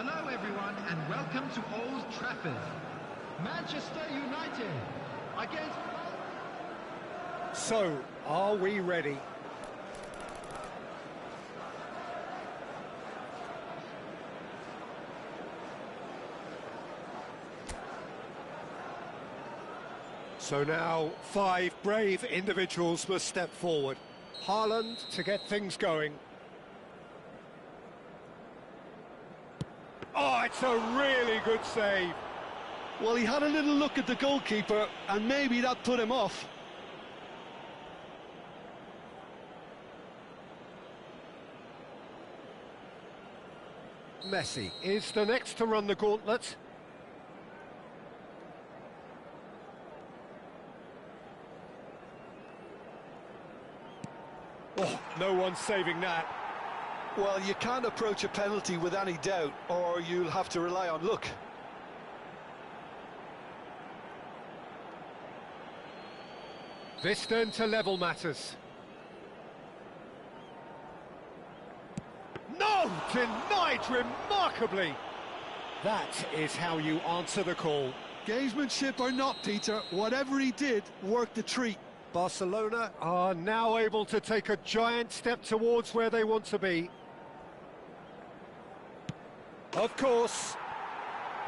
Hello everyone and welcome to Old Trafford. Manchester United against... So, are we ready? So now, 5 brave individuals must step forward. Haaland to get things going. Oh, it's a really good save. Well, he had a little look at the goalkeeper, and maybe that put him off. Messi is the next to run the gauntlet. Oh, no one's saving that. Well, you can't approach a penalty with any doubt, or you'll have to rely on luck. This then to level matters. No! Denied remarkably! That is how you answer the call. Gamesmanship or not, Peter, whatever he did worked a treat. Barcelona are now able to take a giant step towards where they want to be. Of course.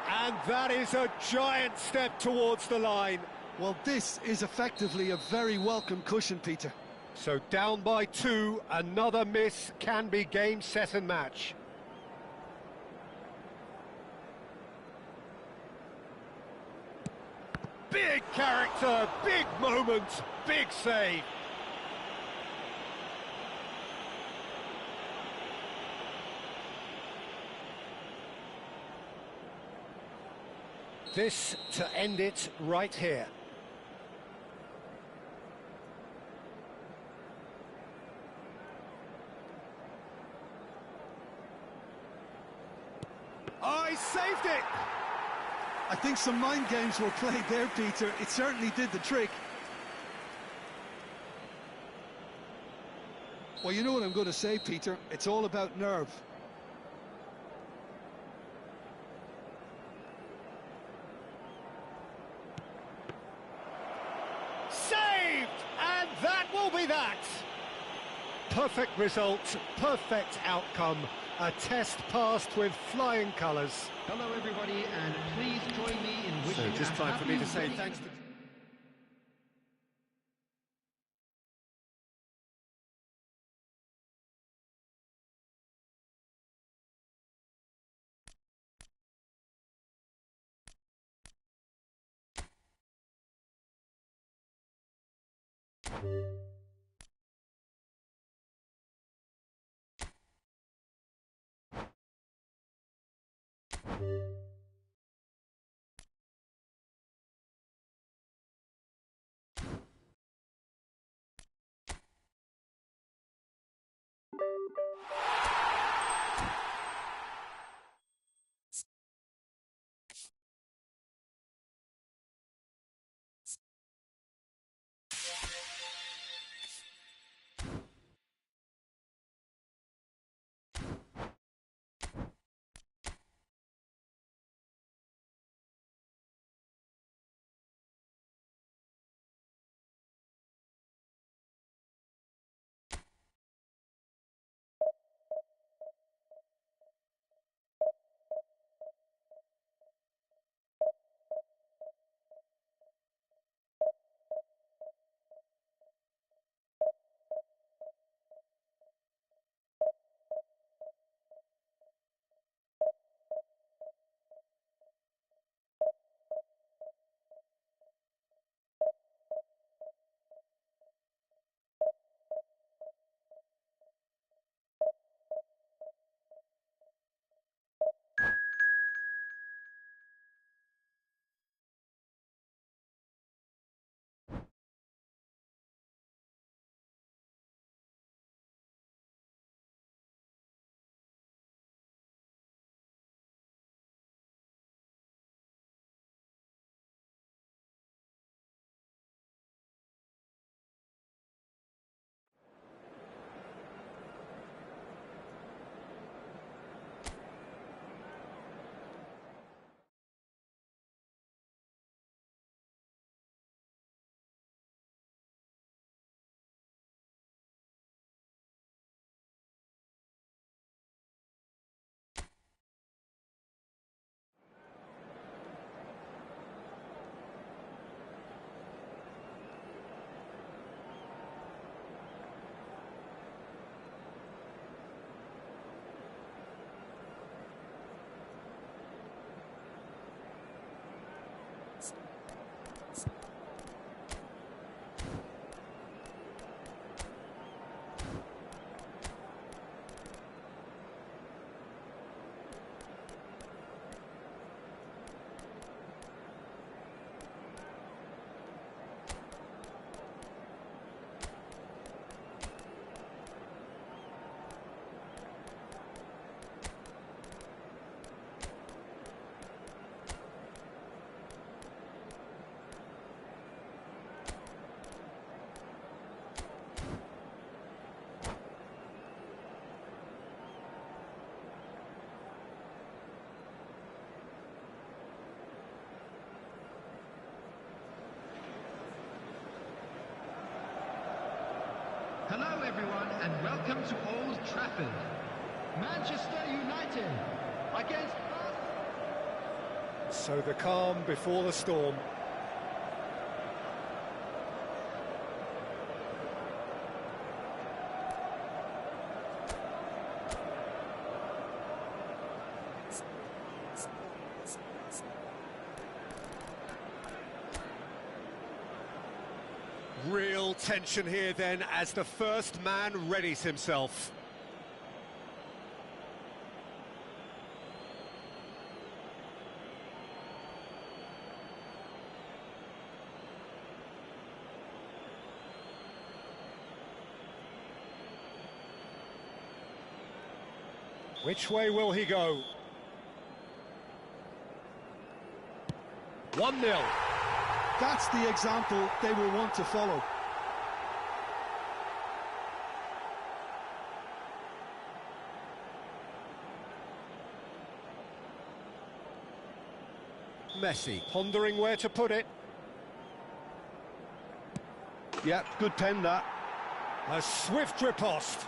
And that is a giant step towards the line. Well, this is effectively a very welcome cushion, Peter. So down by 2, another miss can be game, set and match. Big character, big moment, big save. This to end it right here. Oh, he saved it! I think some mind games were played there, Peter. It certainly did the trick. Well, you know what I'm going to say, Peter. It's all about nerve. Saved! And that will be that! Perfect result, perfect outcome. A test passed with flying colours. Hello everybody and please join me in wishing... So just time for me to say thanks to... Hello everyone and welcome to Old Trafford. Manchester United against... So the calm before the storm. Real tension here then as the first man readies himself. Which way will he go? 1-0. That's the example they will want to follow. Messi pondering where to put it. Yeah, good pen that. A swift riposte.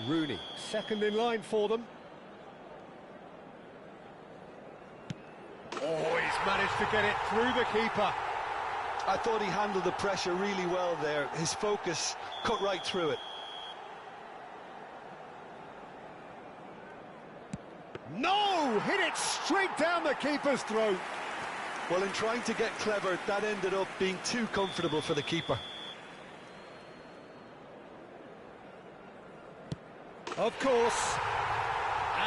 Rooney, second in line for them. Oh, he's managed to get it through the keeper. I thought he handled the pressure really well there. His focus cut right through it. No! Hit it straight down the keeper's throat. Well, in trying to get clever, that ended up being too comfortable for the keeper. Of course.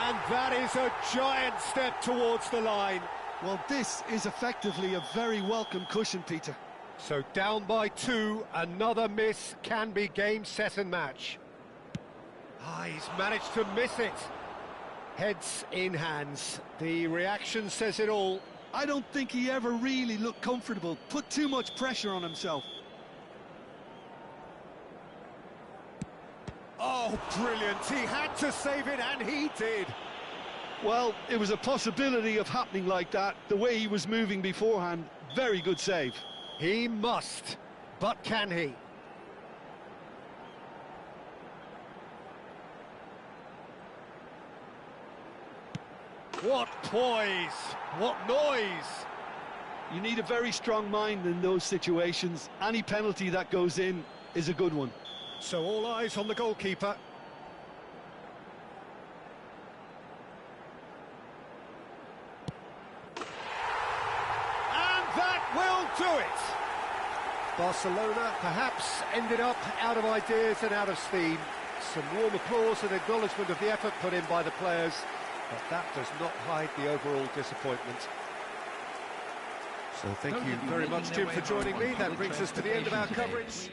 And that is a giant step towards the line. Well, this is effectively a very welcome cushion, Peter. So down by 2, another miss can be game, set and match. Ah, he's managed to miss it. Heads in hands. The reaction says it all. I don't think he ever really looked comfortable, put too much pressure on himself. Oh, brilliant. He had to save it, and he did. Well, it was a possibility of happening like that. The way he was moving beforehand, very good save. He must, but can he? What poise, what noise. You need a very strong mind in those situations. Any penalty that goes in is a good one. So all eyes on the goalkeeper. And that will do it. Barcelona perhaps ended up out of ideas and out of steam. Some warm applause and acknowledgement of the effort put in by the players, but that does not hide the overall disappointment. So thank you very much, Jim, for joining me. That brings us to the end of our coverage.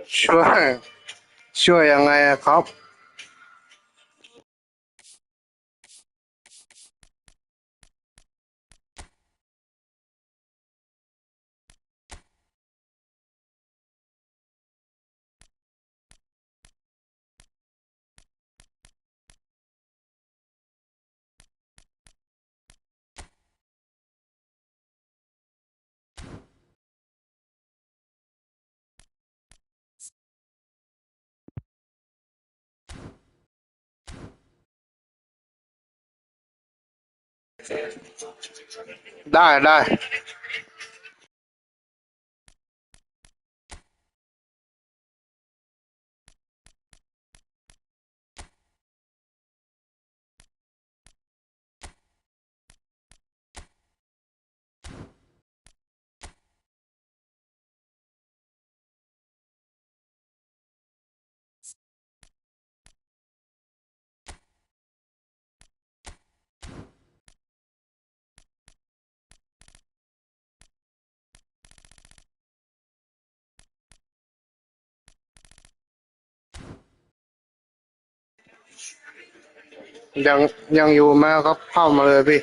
ช่วยยังไงอะครับได้ ยังยังอยู่ไหมครับเข้ามาเลยพี่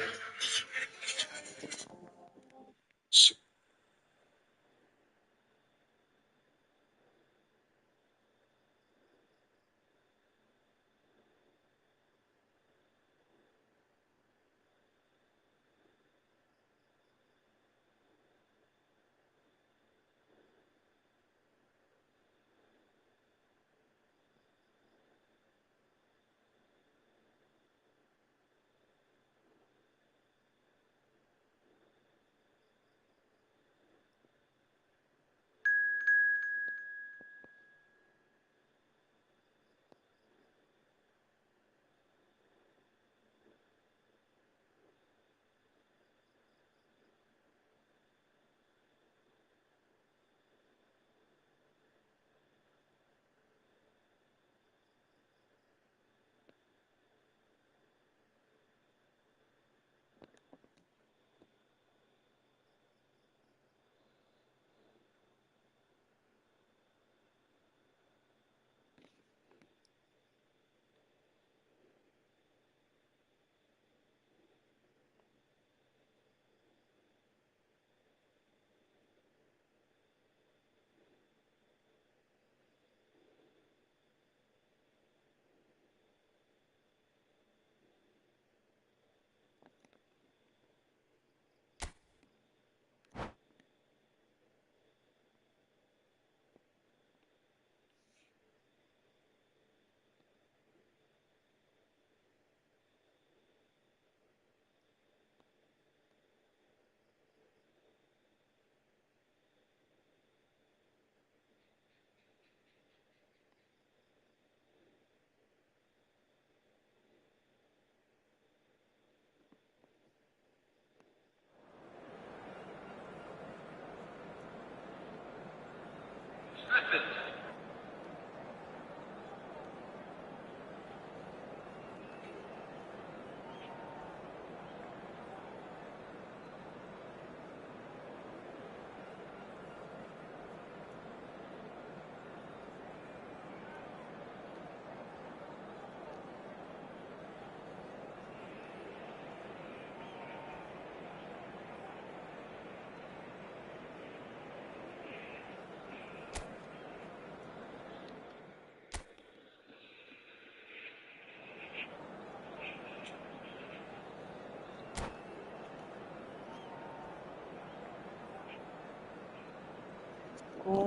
So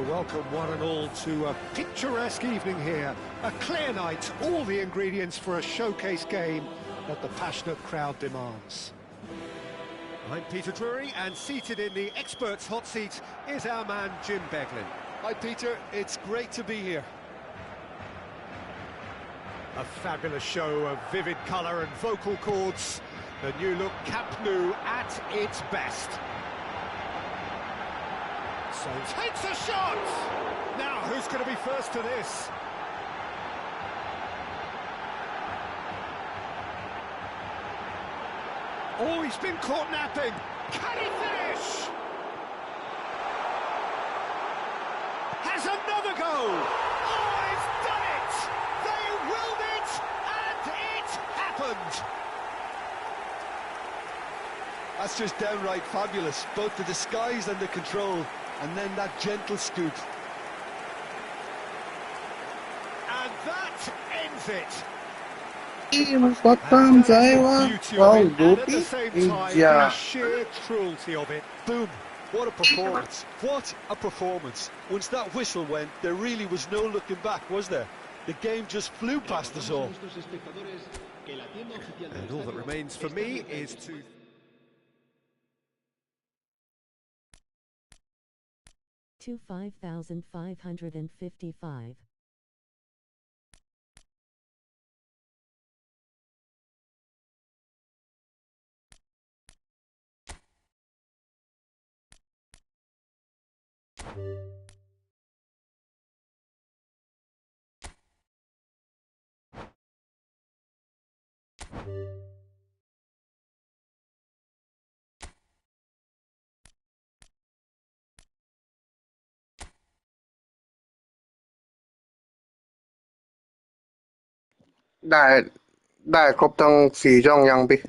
welcome one and all to a picturesque evening here. A clear night, all the ingredients for a showcase game that the passionate crowd demands. I'm Peter Drury, and seated in the experts' hot seat is our man Jim Beglin. Hi, Peter. It's great to be here. A fabulous show of vivid colour and vocal cords. The new look Camp Nou at its best. So takes a shot! Now, who's going to be first to this? Oh, he's been caught napping. Can he finish? Has another go. Oh, he's done it! They willed it, and it happened! That's just downright fabulous. Both the disguise and the control, and then that gentle scoop. And that ends it. มันก็ตามใจว่าเราดูพี่อย่า The sheer cruelty of it. Boom. What a performance. What a performance. Once that whistle went, there really was no looking back, was there? The game just flew past us all. And all that remains for me is to... to 5,555. ได้ได้ครบทั้ง4 ช่องยังพี่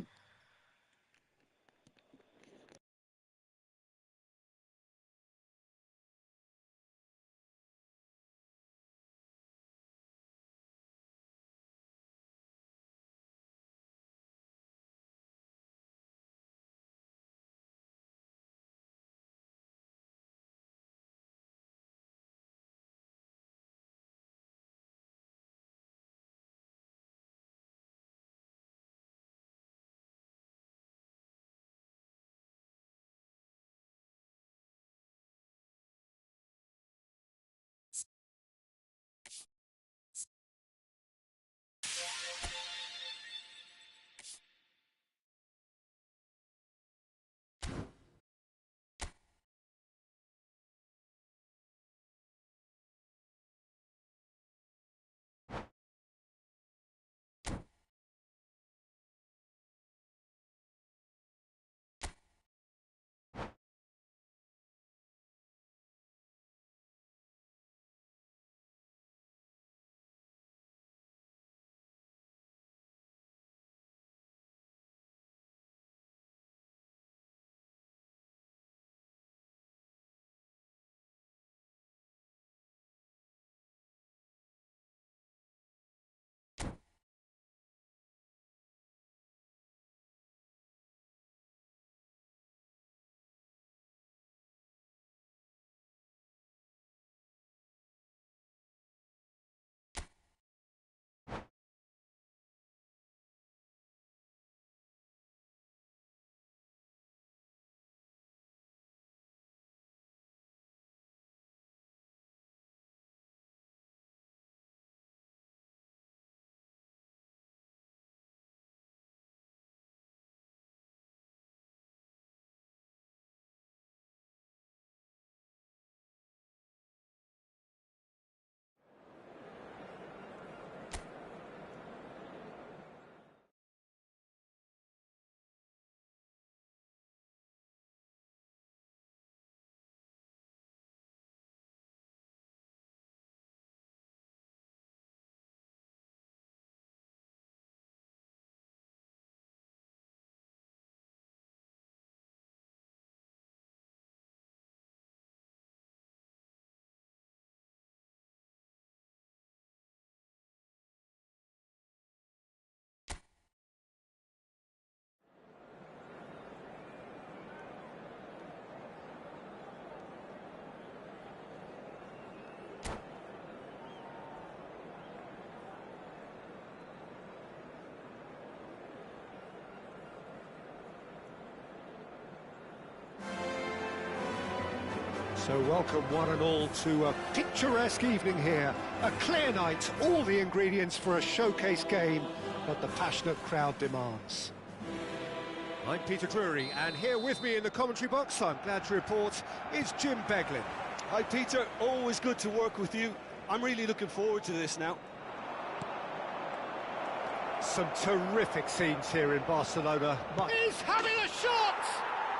So welcome one and all to a picturesque evening here. A clear night, all the ingredients for a showcase game that the passionate crowd demands. I'm Peter Drury, and here with me in the commentary box, I'm glad to report, is Jim Beglin. Hi Peter, always good to work with you. I'm really looking forward to this now. Some terrific scenes here in Barcelona. He's having a shot!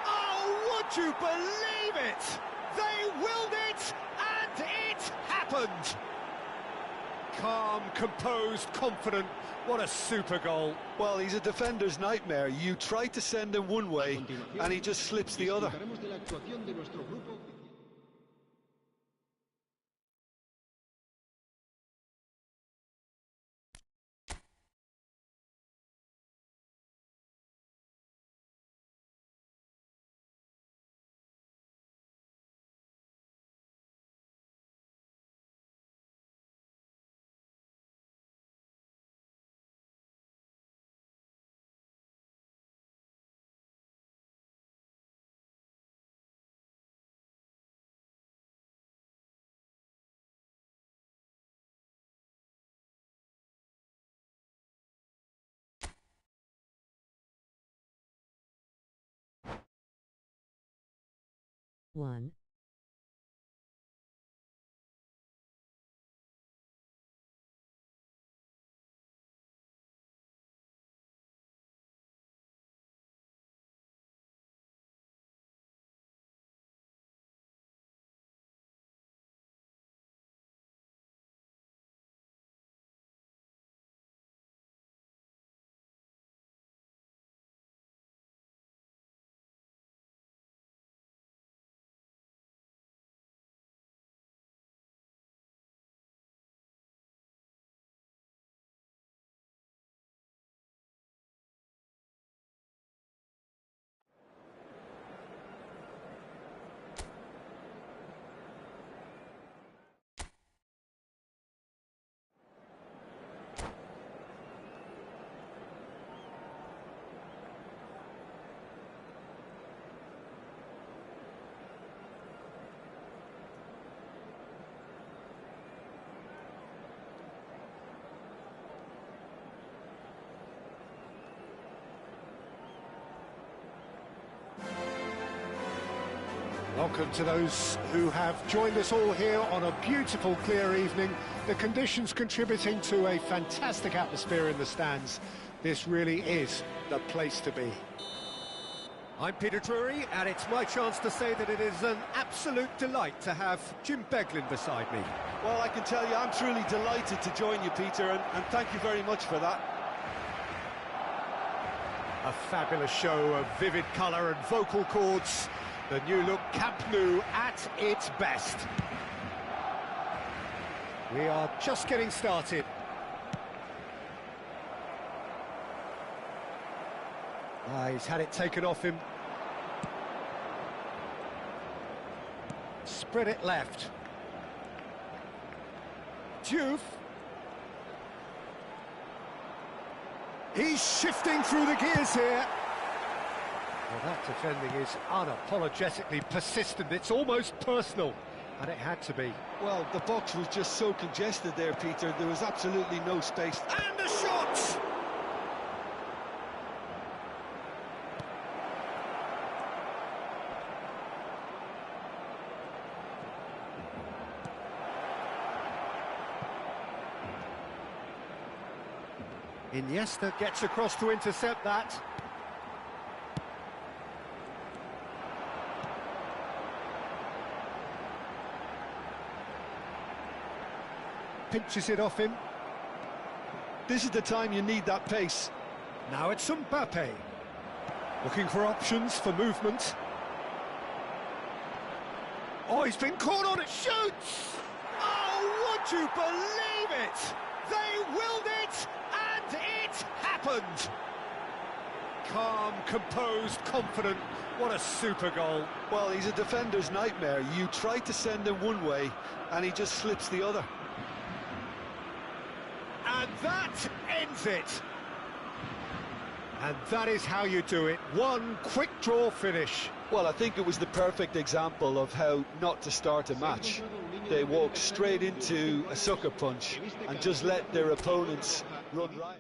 Oh, would you believe it? They willed it, and it happened! Calm, composed, confident. What a super goal. Well, he's a defender's nightmare. You try to send him one way, and he just slips the other. One. welcome to those who have joined us all here on a beautiful, clear evening. The conditions contributing to a fantastic atmosphere in the stands. This really is the place to be. I'm Peter Drury, and it's my chance to say that it is an absolute delight to have Jim Beglin beside me. Well, I can tell you I'm truly delighted to join you, Peter, and thank you very much for that. A fabulous show of vivid colour and vocal cords. The new look Camp Nou at its best. We are just getting started. He's had it taken off him. Spread it left. Diouf. He's shifting through the gears here. Well, that defending is unapologetically persistent. It's almost personal, and it had to be. Well, the box was just so congested there, Peter. There was absolutely no space. And the shot! Iniesta gets across to intercept that. Pinches it off him. This is the time you need that pace. Now it's Mbappe. Looking for options for movement. Oh, he's been caught on it. Shoots! Oh, would you believe it? They willed it, and it happened. Calm, composed, confident. What a super goal. Well, he's a defender's nightmare. You try to send him one way, and he just slips the other. And that ends it. And that is how you do it. One quick draw finish. Well, I think it was the perfect example of how not to start a match. They walk straight into a sucker punch and just let their opponents run riot.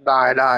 ได้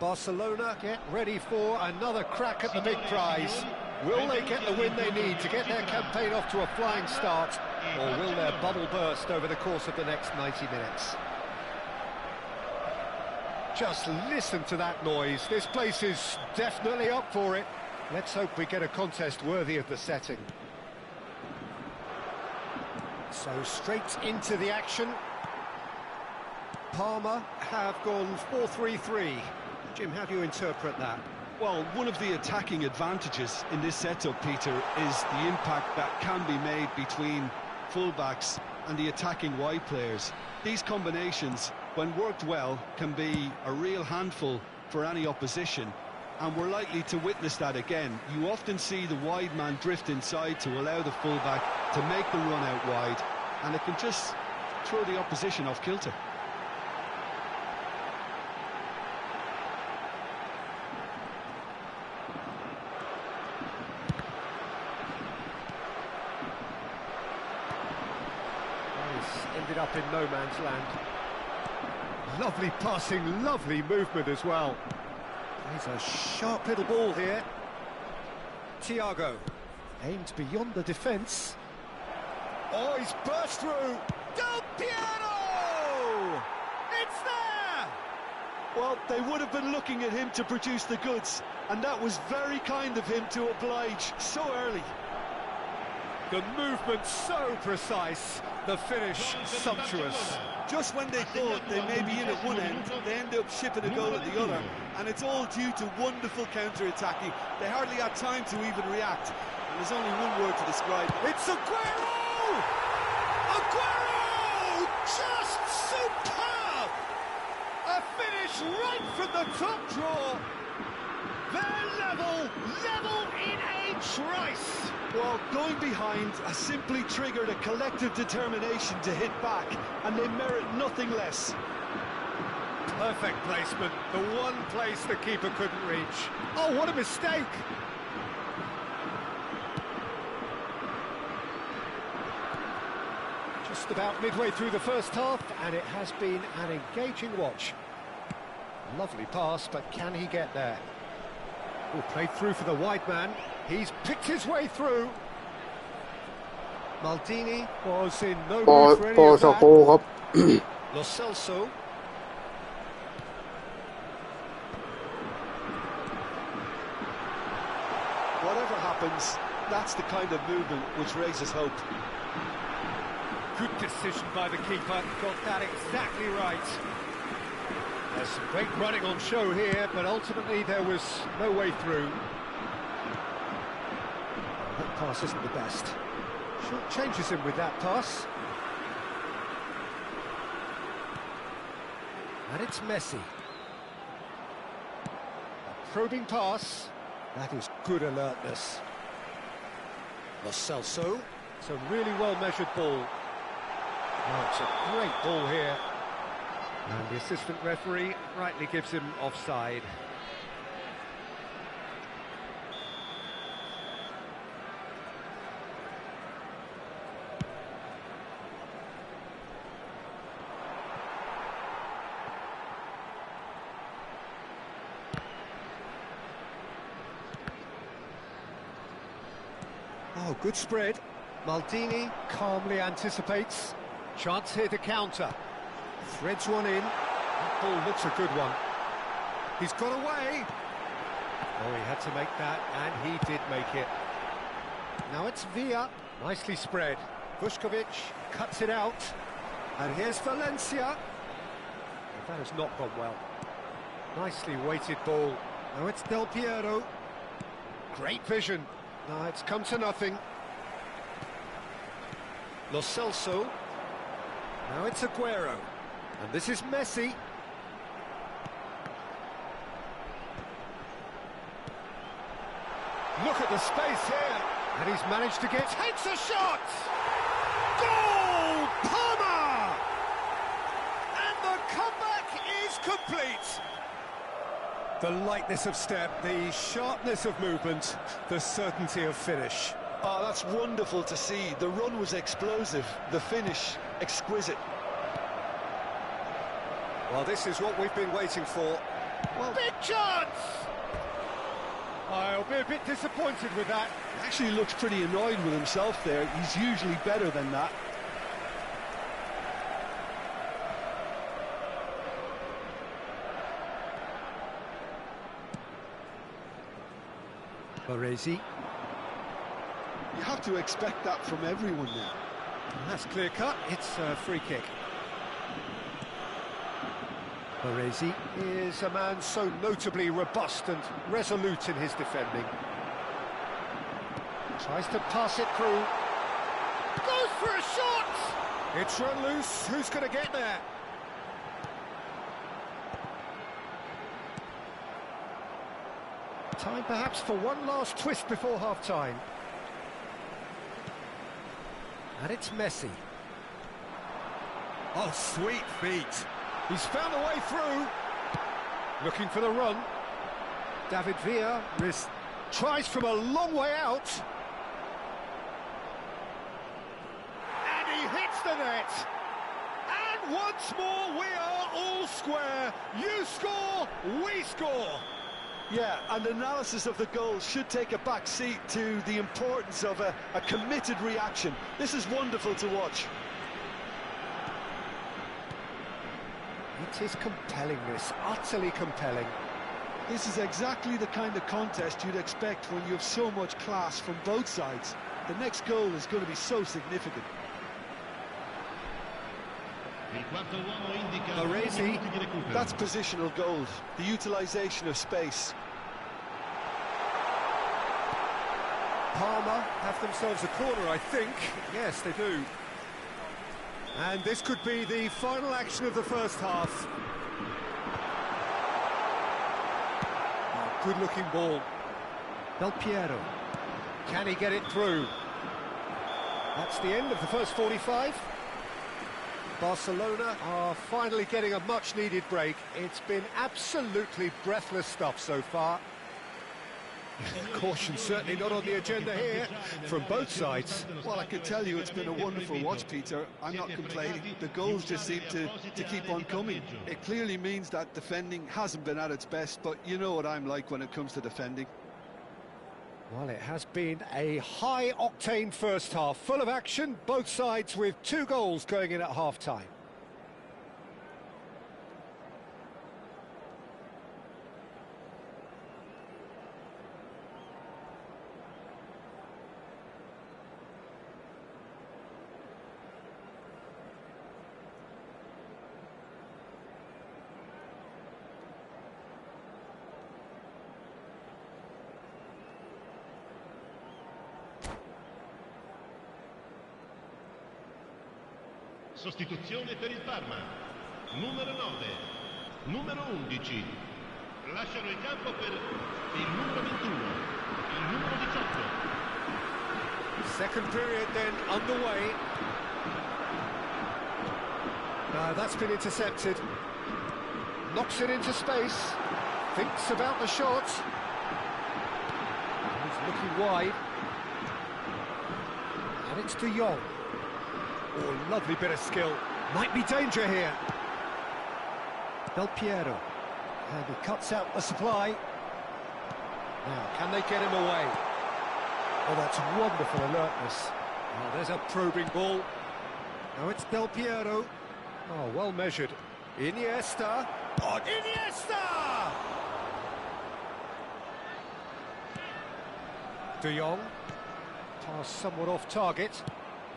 Barcelona get ready for another crack at the big prize. Will they get the win they need to get their campaign off to a flying start? Or will their bubble burst over the course of the next 90 minutes? Just listen to that noise. This place is definitely up for it. Let's hope we get a contest worthy of the setting. So straight into the action. Parma have gone 4-3-3. Jim, how do you interpret that? Well, one of the attacking advantages in this setup, Peter, is the impact that can be made between fullbacks and the attacking wide players. These combinations, when worked well, can be a real handful for any opposition, and we're likely to witness that again. You often see the wide man drift inside to allow the fullback to make the run out wide, and it can just throw the opposition off kilter. Ended up in no man's land. Lovely passing, lovely movement as well. He's a sharp little ball here. Thiago aimed beyond the defence. Oh, he's burst through. Del Piero! It's there! Well, they would have been looking at him to produce the goods, and that was very kind of him to oblige so early. The movement so precise, the finish sumptuous. Just when they thought they may be in at one end, they end up shipping a goal at the other, and it's all due to wonderful counter-attacking. They hardly had time to even react, and there's only one word to describe it. It's Aguero! Aguero! Just superb! A finish right from the top draw. They're level in a trice. Well, going behind has simply triggered a collective determination to hit back, and they merit nothing less. Perfect placement, the one place the keeper couldn't reach. Oh, what a mistake! Just about midway through the first half, and it has been an engaging watch. Lovely pass, but can he get there? Oh, played through for the wide man. He's picked his way through. Maldini was in no mood for any of that. Lo Celso. Whatever happens, that's the kind of movement which raises hope. Good decision by the keeper. Got that exactly right. There's some great running on show here, but ultimately there was no way through. That pass isn't the best. Short changes him with that pass. And it's Messi. A probing pass. That is good alertness. Lo Celso. It's a really well-measured ball. Oh, it's a great ball here. And the assistant referee rightly gives him offside. Oh, good spread. Maldini calmly anticipates. Chance here to counter. Threads one in. That ball looks a good one. He's got away. Oh, he had to make that, and he did make it. Now it's Villa. Nicely spread. Vuskovic cuts it out. And here's Valencia. Oh, that has not gone well. Nicely weighted ball. Now it's Del Piero. Great vision. No, it's come to nothing. Lo Celso. Now it's Aguero. And this is Messi. Look at the space here. And he's managed to get... Takes a shot! Goal! Parma! And the comeback is complete. The lightness of step, the sharpness of movement, the certainty of finish. Oh, that's wonderful to see. The run was explosive, the finish exquisite. Well, this is what we've been waiting for. Well, big chance! I'll be a bit disappointed with that. He actually looks pretty annoyed with himself there. He's usually better than that. Baresi. You have to expect that from everyone now. That's clear cut. It's a free kick. Baresi is a man so notably robust and resolute in his defending. Tries to pass it through. Goes for a shot! It's run loose. Who's going to get there? Time perhaps for one last twist before half-time. And it's Messi. Oh, sweet feet. He's found a way through. Looking for the run. David Villa tries from a long way out. And he hits the net. And once more we are all square. You score, we score. Yeah, and analysis of the goal should take a back seat to the importance of a committed reaction. This is wonderful to watch. It is compelling, this, utterly compelling. This is exactly the kind of contest you'd expect when you have so much class from both sides. The next goal is going to be so significant. Baresi. That's positional gold, the utilisation of space. Parma have themselves a corner, I think. Yes, they do. And this could be the final action of the first half. Oh, good-looking ball. Del Piero. Can he get it through? That's the end of the first 45. Barcelona are finally getting a much-needed break. It's been absolutely breathless stuff so far. Caution certainly not on the agenda here from both sides. Well, I can tell you it's been a wonderful watch, Peter. I'm not complaining. The goals just seem to keep on coming. It clearly means that defending hasn't been at its best, but you know what I'm like when it comes to defending. Well, it has been a high-octane first half, full of action, both sides with 2 goals going in at half-time. Sostituzione per il Parma. Numero 9, numero 11. Lasciano il campo per il numero 21, il numero 18. Second period then underway. That's been intercepted. Knocks it into space. Thinks about the shot. He's looking wide. And it's De Jong. Oh, lovely bit of skill. Might be danger here. Del Piero. And he cuts out the supply. Now, can they get him away? Oh, that's wonderful alertness. Oh, there's a probing ball. Now it's Del Piero. Oh, well measured. Iniesta. Oh, Iniesta! De Jong. Pass somewhat off target.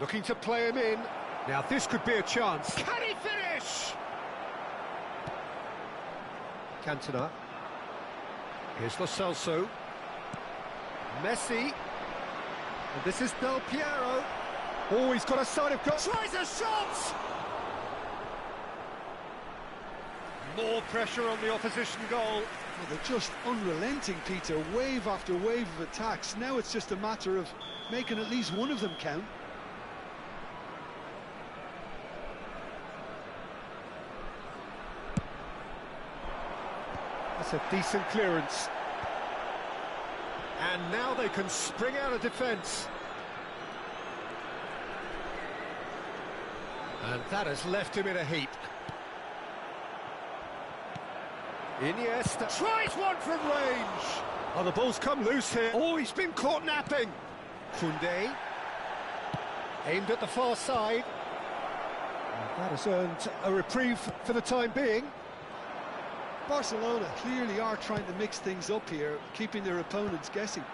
Looking to play him in. Now this could be a chance. Can he finish? Cantona. Here's Lo Celso. Messi. And this is Del Piero. Oh, he's got a side of goal. Tries a shot! More pressure on the opposition goal. Well, they're just unrelenting, Peter. Wave after wave of attacks. Now it's just a matter of making at least one of them count. That's a decent clearance. And now they can spring out of defence. And that has left him in a heap. Iniesta tries one from range. Oh, the ball's come loose here. Oh, he's been caught napping. Koundé aimed at the far side. That has earned a reprieve for the time being. Barcelona clearly are trying to mix things up here, keeping their opponents guessing.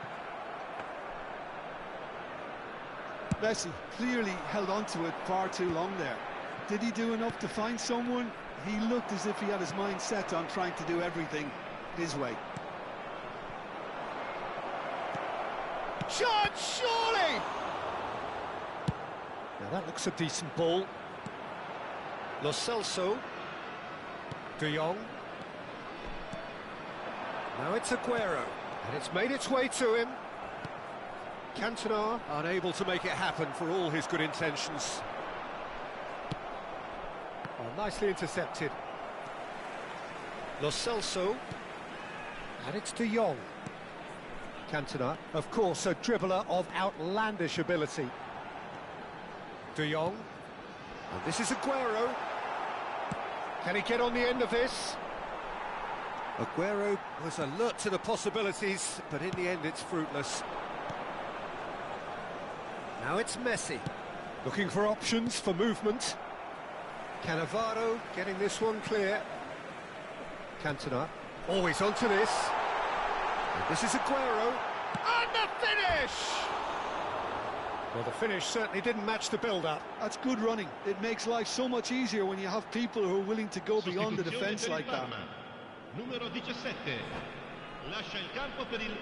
Messi clearly held on to it far too long there. Did he do enough to find someone? He looked as if he had his mind set on trying to do everything his way. Shot, surely! Now that looks a decent ball. Lo Celso. De Jong. Now it's Aguero, and it's made its way to him. Cantona unable to make it happen for all his good intentions. Oh, nicely intercepted. Lo Celso, and it's De Jong. Cantona, of course, a dribbler of outlandish ability. De Jong, and this is Aguero. Can he get on the end of this? Aguero was alert to the possibilities, but in the end it's fruitless. Now it's Messi, looking for options for movement. Cannavaro getting this one clear. Cantona, always onto this. And this is Aguero, and the finish! Well, the finish certainly didn't match the build-up. That's good running. It makes life so much easier when you have people who are willing to go beyond the defence like that. Numero 17. Lascia il campo per il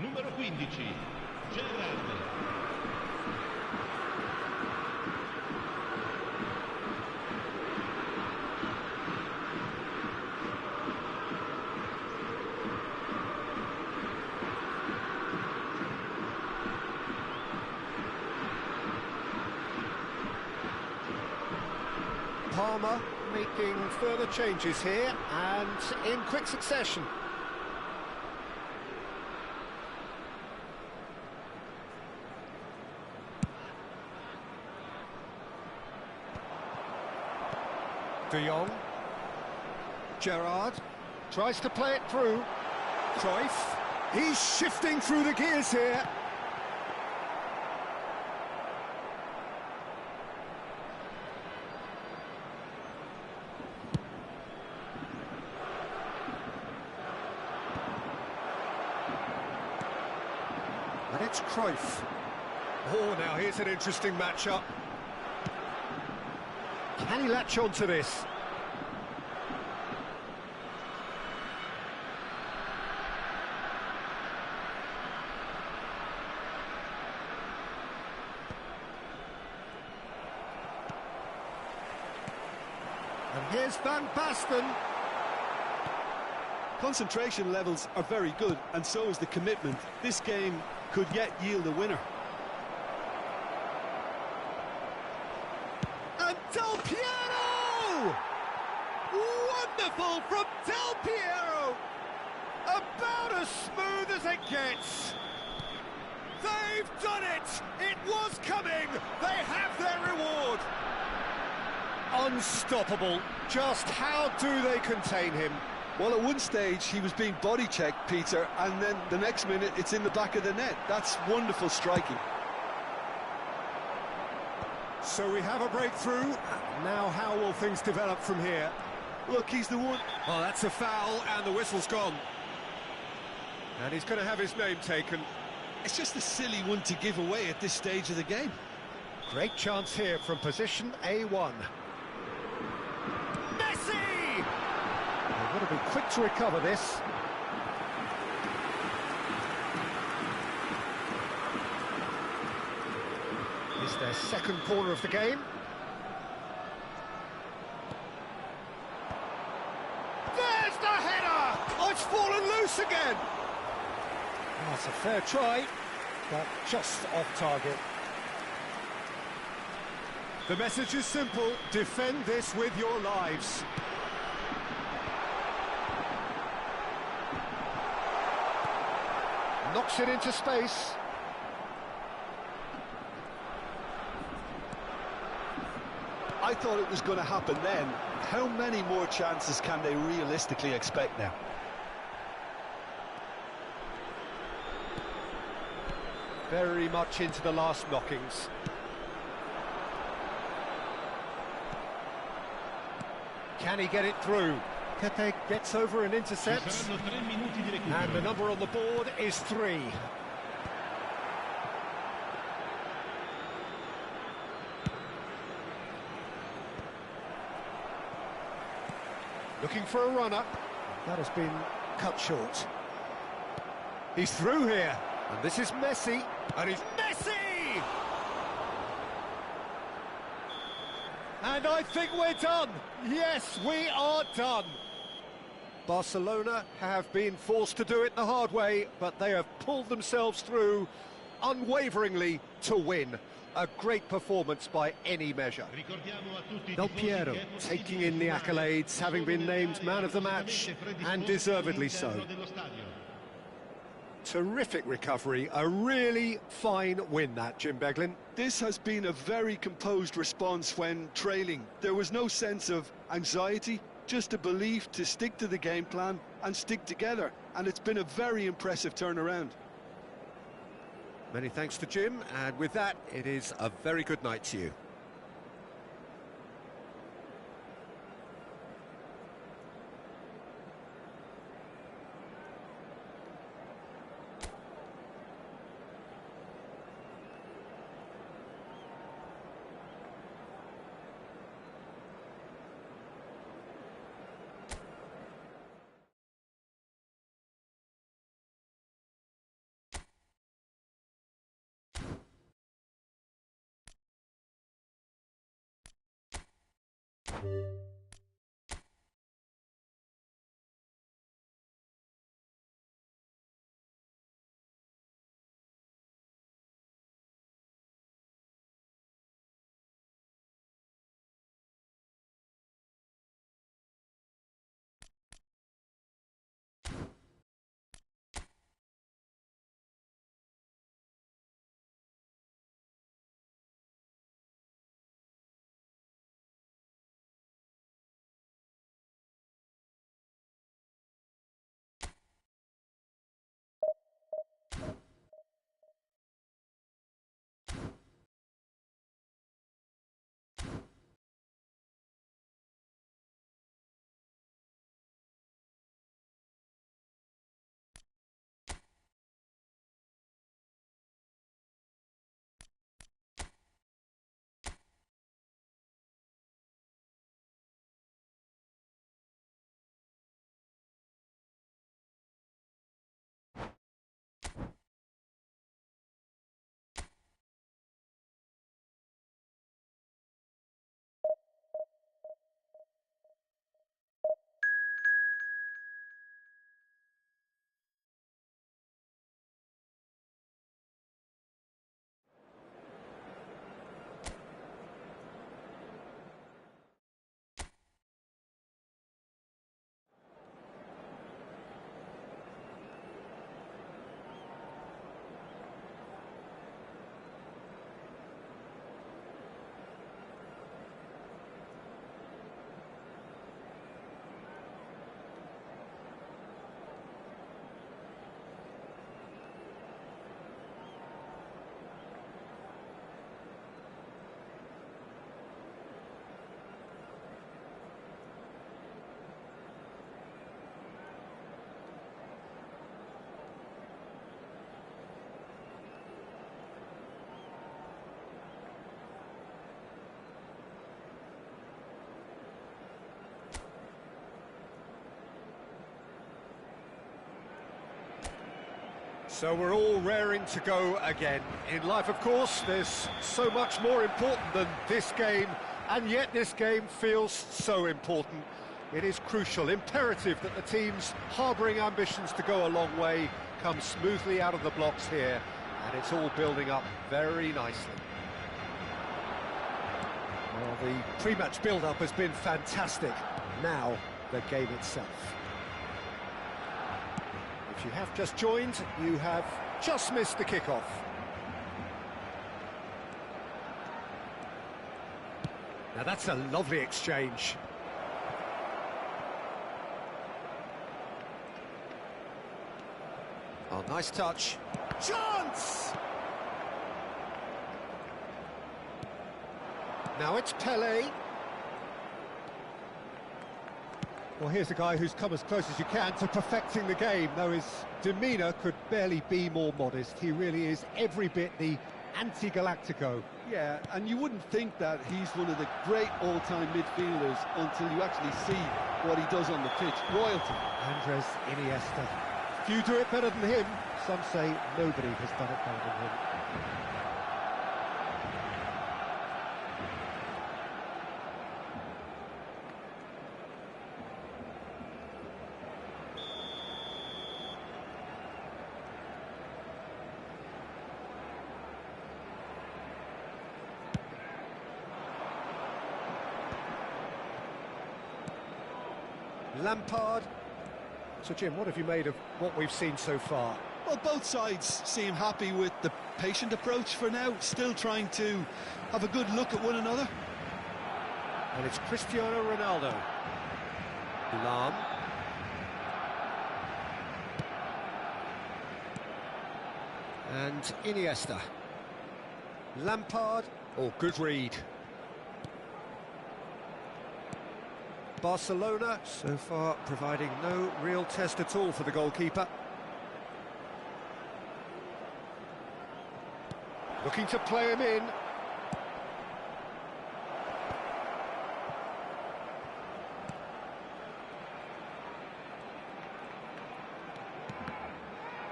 numero 15. Gerrard. Palmer making further changes here, and in quick succession. De Jong. Gerrard tries to play it through. Cruyff. He's shifting through the gears here. And it's Cruyff. Oh, now here's an interesting matchup. Can he latch on to this? And here's Van Basten. Concentration levels are very good, and so is the commitment. This game could yet yield a winner. And Del Piero! Wonderful from Del Piero! About as smooth as it gets. They've done it! It was coming! They have their reward! Unstoppable. Just how do they contain him? Well, at one stage he was being body checked, Peter, and then the next minute it's in the back of the net. That's wonderful striking. So we have a breakthrough. Now how will things develop from here? Look, he's the one. Oh, that's a foul, and the whistle's gone. And he's going to have his name taken. It's just a silly one to give away at this stage of the game. Great chance here from position A1. Messi! They've got to be quick to recover this. It's their second corner of the game. There's the header! Oh, it's fallen loose again! Oh, it's a fair try, but just off target. The message is simple: defend this with your lives. Knocks it into space. I thought it was going to happen then. How many more chances can they realistically expect now? Very much into the last knockings. Can he get it through? Pepe gets over and intercepts. And the number on the board is 3. Looking for a runner. That has been cut short. He's through here. And this is Messi. And he's Messi! And I think we're done. Yes, we are done. Barcelona have been forced to do it the hard way, but they have pulled themselves through unwaveringly to win. A great performance by any measure. Del Piero taking in the accolades, having been named man of the match, and deservedly so. Terrific recovery, a really fine win that, Jim Beglin. This has been a very composed response when trailing. There was no sense of anxiety, just a belief to stick to the game plan and stick together, and it's been a very impressive turnaround. Many thanks to Jim, and with that, it is a very good night to you. So we're all raring to go again. In life, of course, there's so much more important than this game, and yet this game feels so important. It is crucial, imperative that the teams harbouring ambitions to go a long way come smoothly out of the blocks here, and it's all building up very nicely. Well, the pre-match build-up has been fantastic. Now, the game itself. If you have just joined, you have just missed the kickoff. Now that's a lovely exchange. Oh, nice touch. Chance! Now it's Pele. Well, here's a guy who's come as close as you can to perfecting the game, though his demeanour could barely be more modest. He really is every bit the anti-Galactico. Yeah, and you wouldn't think that he's one of the great all-time midfielders until you actually see what he does on the pitch. Royalty. Andres Iniesta. Few do it better than him. Some say nobody has done it better than him. Lampard. So, Jim, what have you made of what we've seen so far? Well, both sides seem happy with the patient approach for now, still trying to have a good look at one another. And it's Cristiano Ronaldo. Lam. And Iniesta. Lampard. Oh, good read. Barcelona, so far, providing no real test at all for the goalkeeper. Looking to play him in.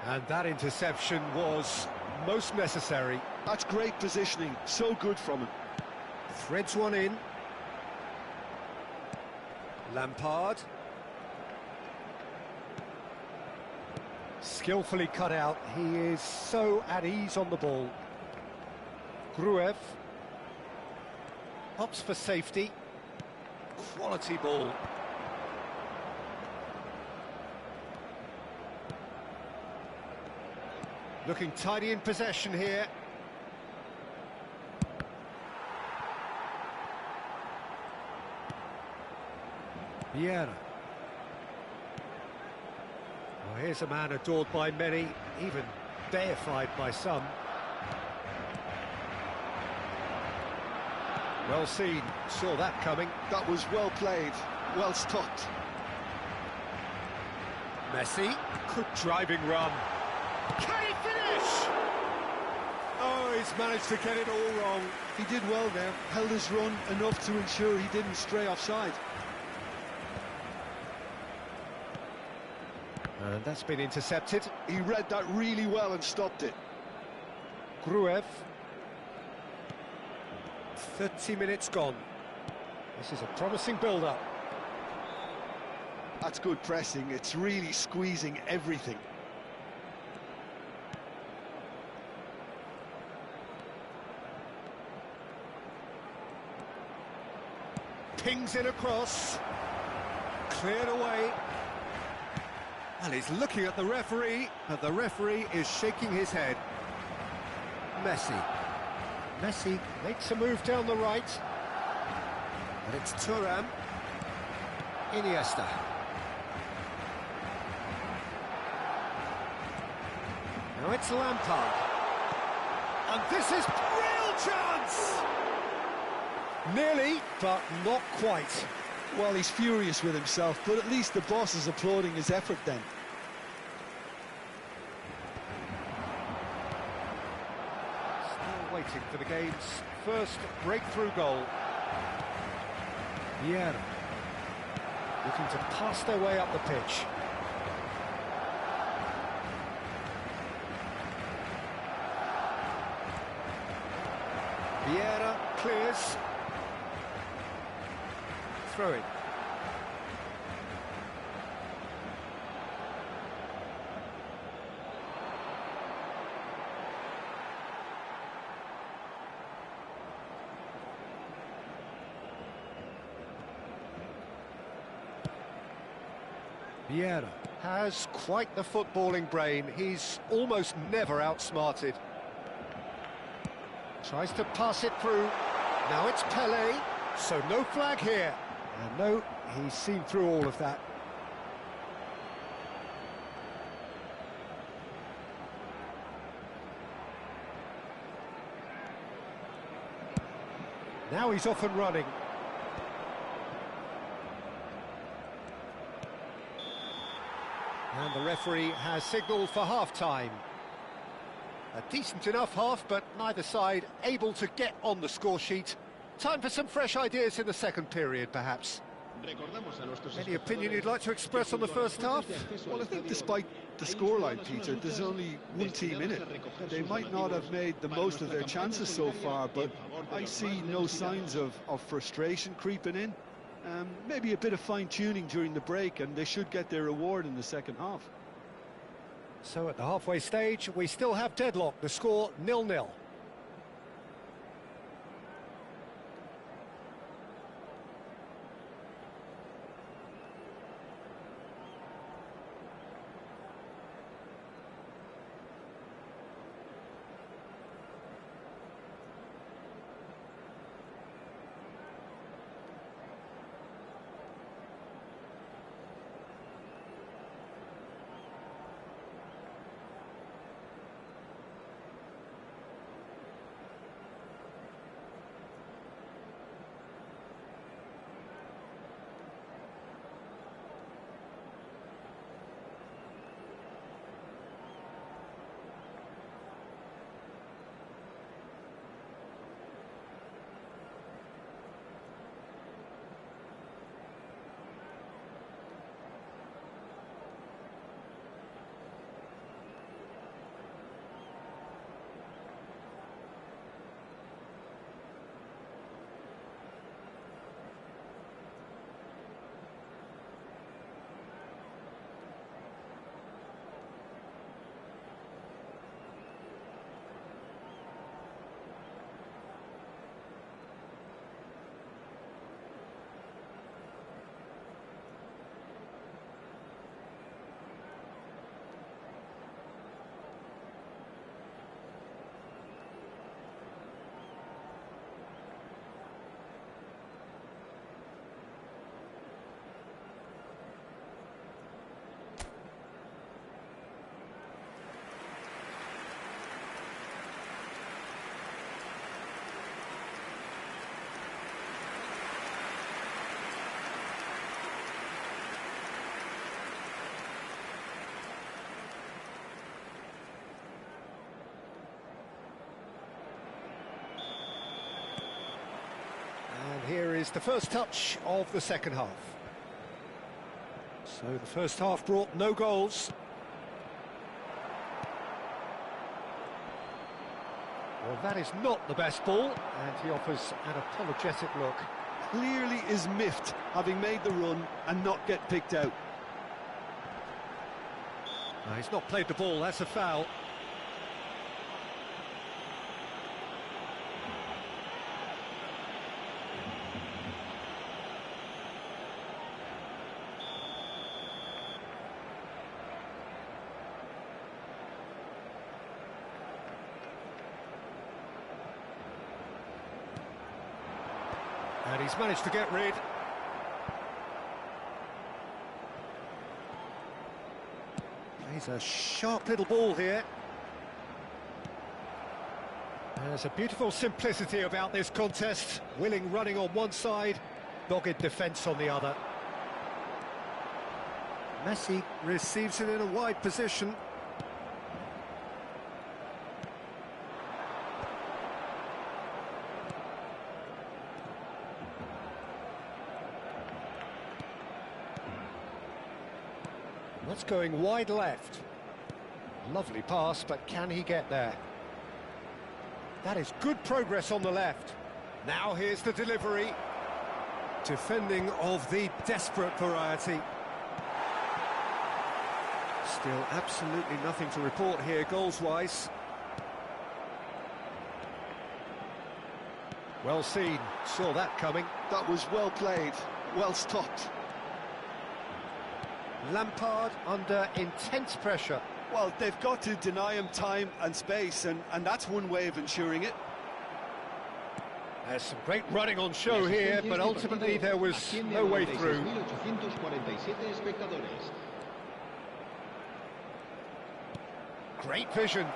And that interception was most necessary. That's great positioning, so good from him. Threads one in. Lampard. Skillfully cut out. He is so at ease on the ball. Gruev. Opts for safety. Quality ball. Looking tidy in possession here. Vieira. Well, here's a man adored by many, even deified by some. Well seen, saw that coming. That was well played, well stopped. Messi, good driving run. Can he finish? Oh, he's managed to get it all wrong. He did well there, held his run enough to ensure he didn't stray offside. And that's been intercepted. He read that really well and stopped it. Gruev. 30 minutes gone. This is a promising build-up. That's good pressing. It's really squeezing everything. Pings in across. Cleared away. And he's looking at the referee, but the referee is shaking his head. Messi. Messi makes a move down the right. And it's Thuram. Iniesta. Now it's Lampard. And this is real chance! Nearly, but not quite. Well, he's furious with himself, but at least the boss is applauding his effort then. Still waiting for the game's first breakthrough goal. Vieira. Looking to pass their way up the pitch. Vieira clears. Throw it. Vieira has quite the footballing brain. He's almost never outsmarted. Tries to pass it through. Now it's Pele. So no flag here. And no, he's seen through all of that. Now he's off and running. And the referee has signalled for half-time. A decent enough half, but neither side able to get on the score sheet. Time for some fresh ideas in the second period, perhaps. Any opinion you'd like to express on the first half? Well, I think despite the scoreline, Peter, there's only one team in it. They might not have made the most of their chances so far, but I see no signs of frustration creeping in. Maybe a bit of fine-tuning during the break, and they should get their reward in the second half. So at the halfway stage, we still have deadlock. The score 0-0. Here is the first touch of the second half. So the first half brought no goals. Well, that is not the best ball, and he offers an apologetic look. Clearly is miffed, having made the run and not get picked out. He's not played the ball, that's a foul. And he's managed to get rid. He's a sharp little ball here. There's a beautiful simplicity about this contest. Willing running on one side, dogged defence on the other. Messi receives it in a wide position. That's going wide left. Lovely pass, but can he get there? That is good progress on the left. Now here's the delivery. Defending of the desperate variety. Still absolutely nothing to report here goals-wise. Well seen, saw that coming. That was well played, well stopped. Lampard under intense pressure. Well, they've got to deny him time and space, and that's one way of ensuring it. There's some great running on show here, but ultimately there was no way through. Great vision.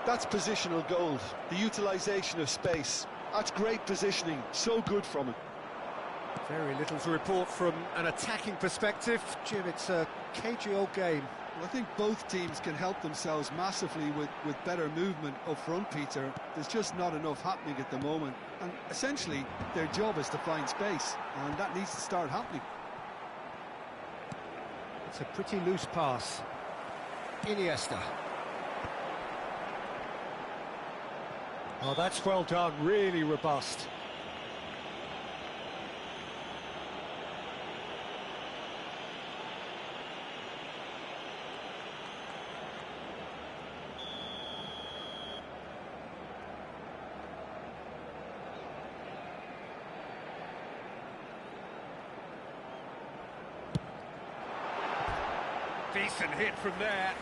That's positional gold, the utilisation of space. That's great positioning, so good from him. Very little to report from an attacking perspective. Jim, it's a cagey old game. Well, I think both teams can help themselves massively with better movement up front, Peter. There's just not enough happening at the moment. And essentially, their job is to find space, and that needs to start happening. It's a pretty loose pass. Iniesta. Oh, that's well done, really robust. Decent hit from there.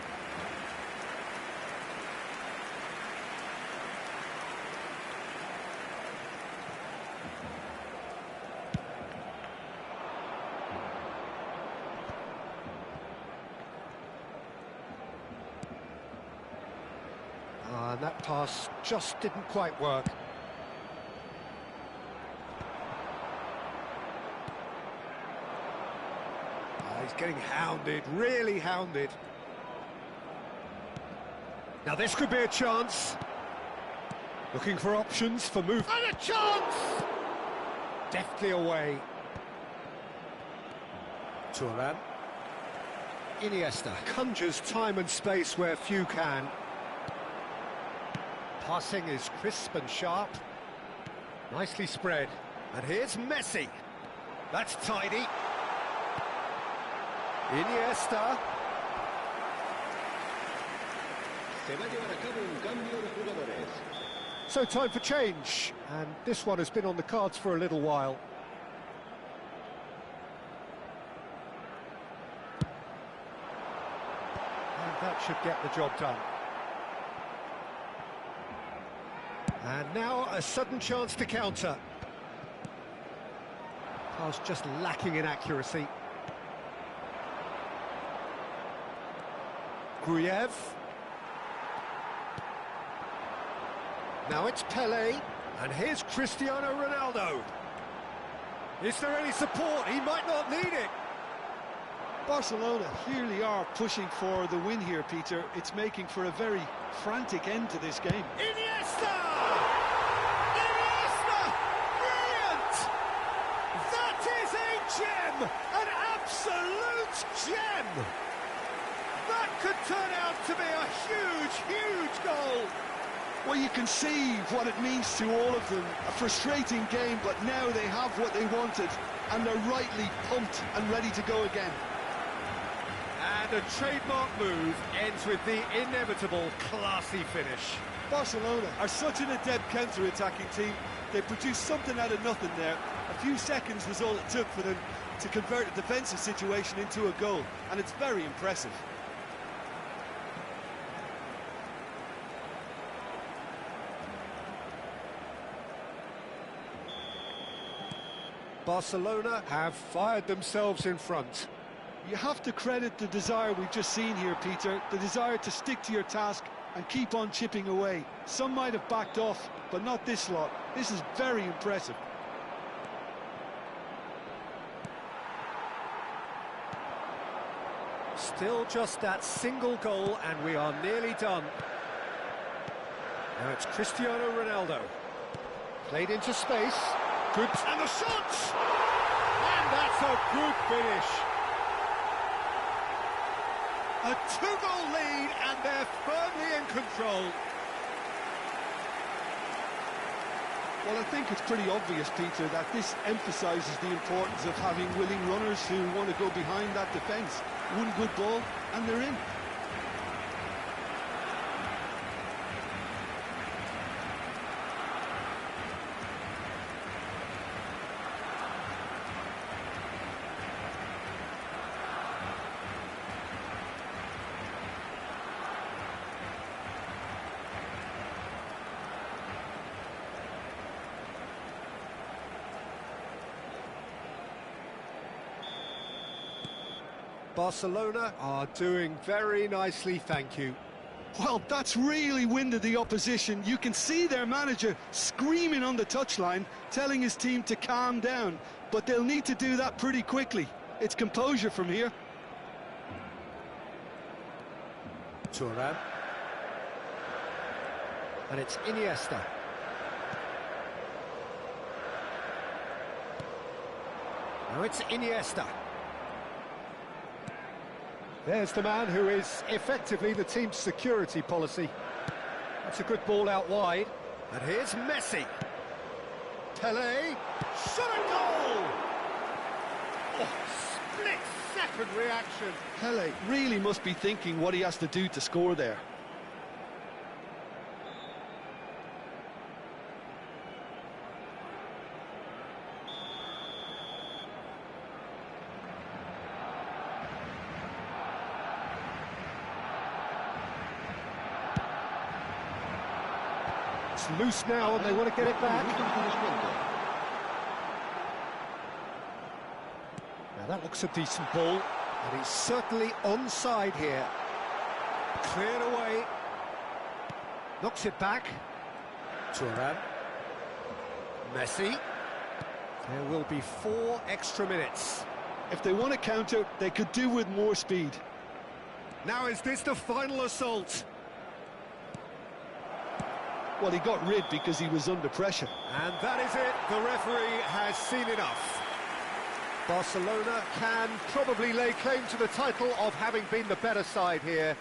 And that pass just didn't quite work. He's getting hounded, really hounded. Now this could be a chance. Looking for options for move. And a chance! Deftly away. Turan. Iniesta conjures time and space where few can. Passing is crisp and sharp. Nicely spread. And here's Messi. That's tidy. Iniesta. So time for change, and this one has been on the cards for a little while. And that should get the job done. And now a sudden chance to counter. Pass just lacking in accuracy. Gruyev. Now it's Pelé, and here's Cristiano Ronaldo. Is there any support? He might not need it. Barcelona really are pushing for the win here, Peter. It's making for a very frantic end to this game. Iniesta! Iniesta! Brilliant! That is a gem! An absolute gem! That could turn out to be a huge, huge goal. Well, you can see what it means to all of them. A frustrating game, but now they have what they wanted, and they're rightly pumped and ready to go again. And a trademark move ends with the inevitable classy finish. Barcelona are such an adept counter-attacking team. They produced something out of nothing there. A few seconds was all it took for them to convert a defensive situation into a goal, and it's very impressive. Barcelona have fired themselves in front. You have to credit the desire we've just seen here, Peter, the desire to stick to your task and keep on chipping away. Some might have backed off, but not this lot. This is very impressive. Still just that single goal, and we are nearly done. Now it's Cristiano Ronaldo. Played into space. Good, and the shot! And that's a good finish. A two-goal lead, and they're firmly in control. Well, I think it's pretty obvious, Peter, that this emphasises the importance of having willing runners who want to go behind that defence. One good ball, and they're in. Barcelona are doing very nicely, thank you. Well, that's really winded the opposition. You can see their manager screaming on the touchline, telling his team to calm down. But they'll need to do that pretty quickly. It's composure from here. Thuram. And it's Iniesta. Now it's Iniesta. There's the man who is effectively the team's security policy. That's a good ball out wide. And here's Messi. Pelé. Shot a goal! Oh, split-second reaction. Pelé really must be thinking what he has to do to score there. It's loose now and they want to get it back. Now that looks a decent ball, and he's certainly onside here. Cleared away. Knocks it back. Thuram. Messi. There will be 4 extra minutes. If they want to counter, they could do with more speed. Now is this the final assault? Well, he got rid because he was under pressure. And that is it. The referee has seen enough. Barcelona can probably lay claim to the title of having been the better side here.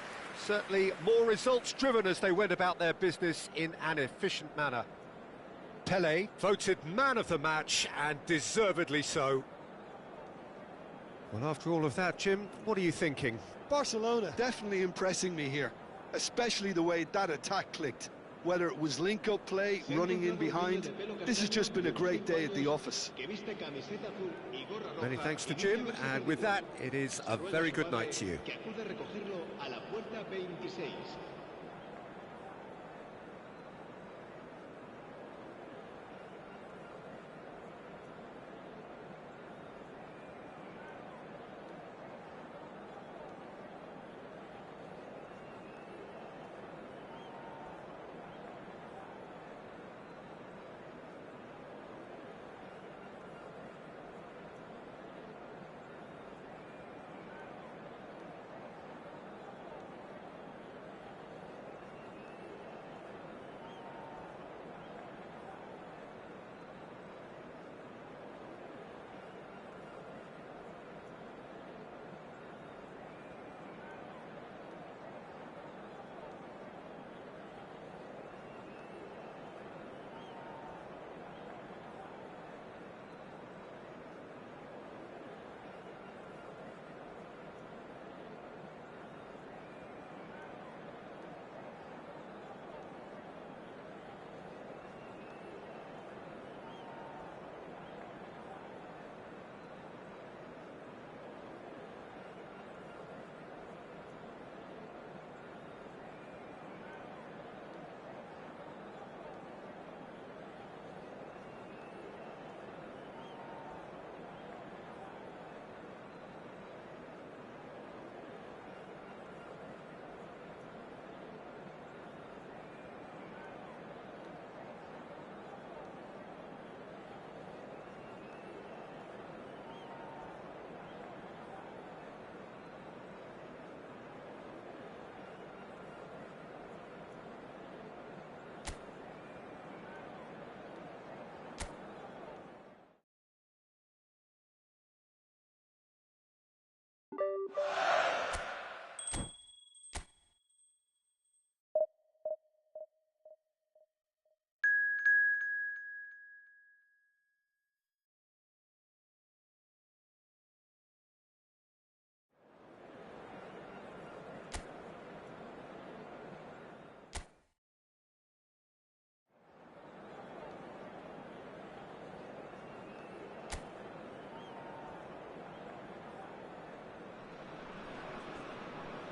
Certainly more results-driven as they went about their business in an efficient manner. Pelé voted man of the match, and deservedly so. Well, after all of that, Jim, what are you thinking? Barcelona definitely impressing me here, especially the way that attack clicked. Whether it was link-up play, running in behind, this has just been a great day at the office. Many thanks to Jim, and with that, it is a very good night to you.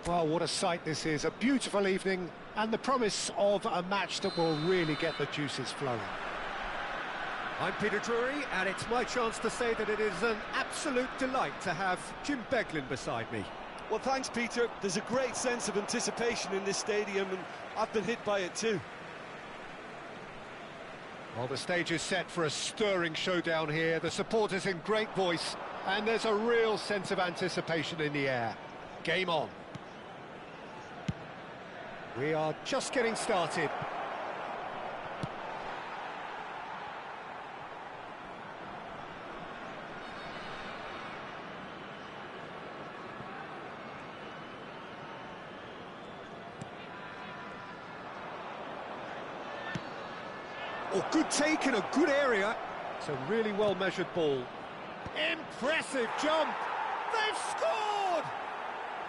Well, what a sight this is. A beautiful evening and the promise of a match that will really get the juices flowing. I'm Peter Drury, and it's my chance to say that it is an absolute delight to have Jim Beglin beside me. Well, thanks, Peter. There's a great sense of anticipation in this stadium, and I've been hit by it too. Well, the stage is set for a stirring showdown here. The supporters in great voice, and there's a real sense of anticipation in the air. Game on. We are just getting started. Oh, good take in a good area. It's a really well-measured ball. Impressive jump! They've scored!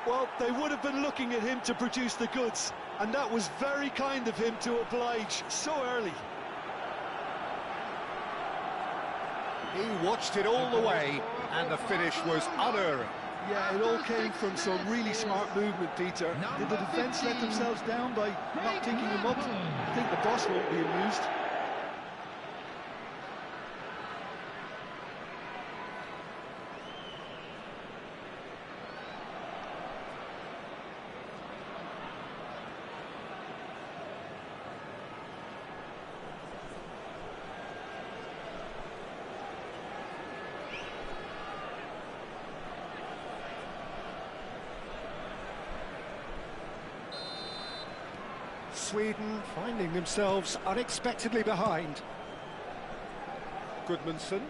Well, they would have been looking at him to produce the goods, and that was very kind of him to oblige so early. He watched it all the way, and the finish was unerring. Yeah, it all came from some really smart movement, Peter. Did the defence let themselves down by not taking him up? I think the boss won't be amused. Sweden finding themselves unexpectedly behind. Goodmanson.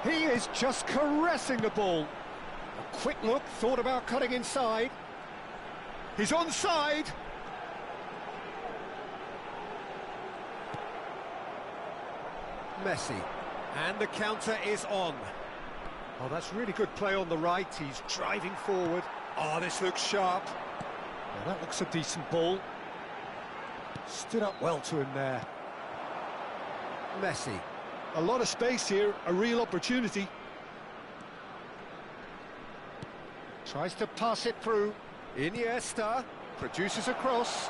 He is just caressing the ball. A quick look, thought about cutting inside. He's onside. Messi. And the counter is on. Oh, that's really good play on the right. He's driving forward. Oh, this looks sharp. Well, that looks a decent ball. Stood up well to him there. Messi. A lot of space here, a real opportunity. Tries to pass it through. Iniesta produces a cross.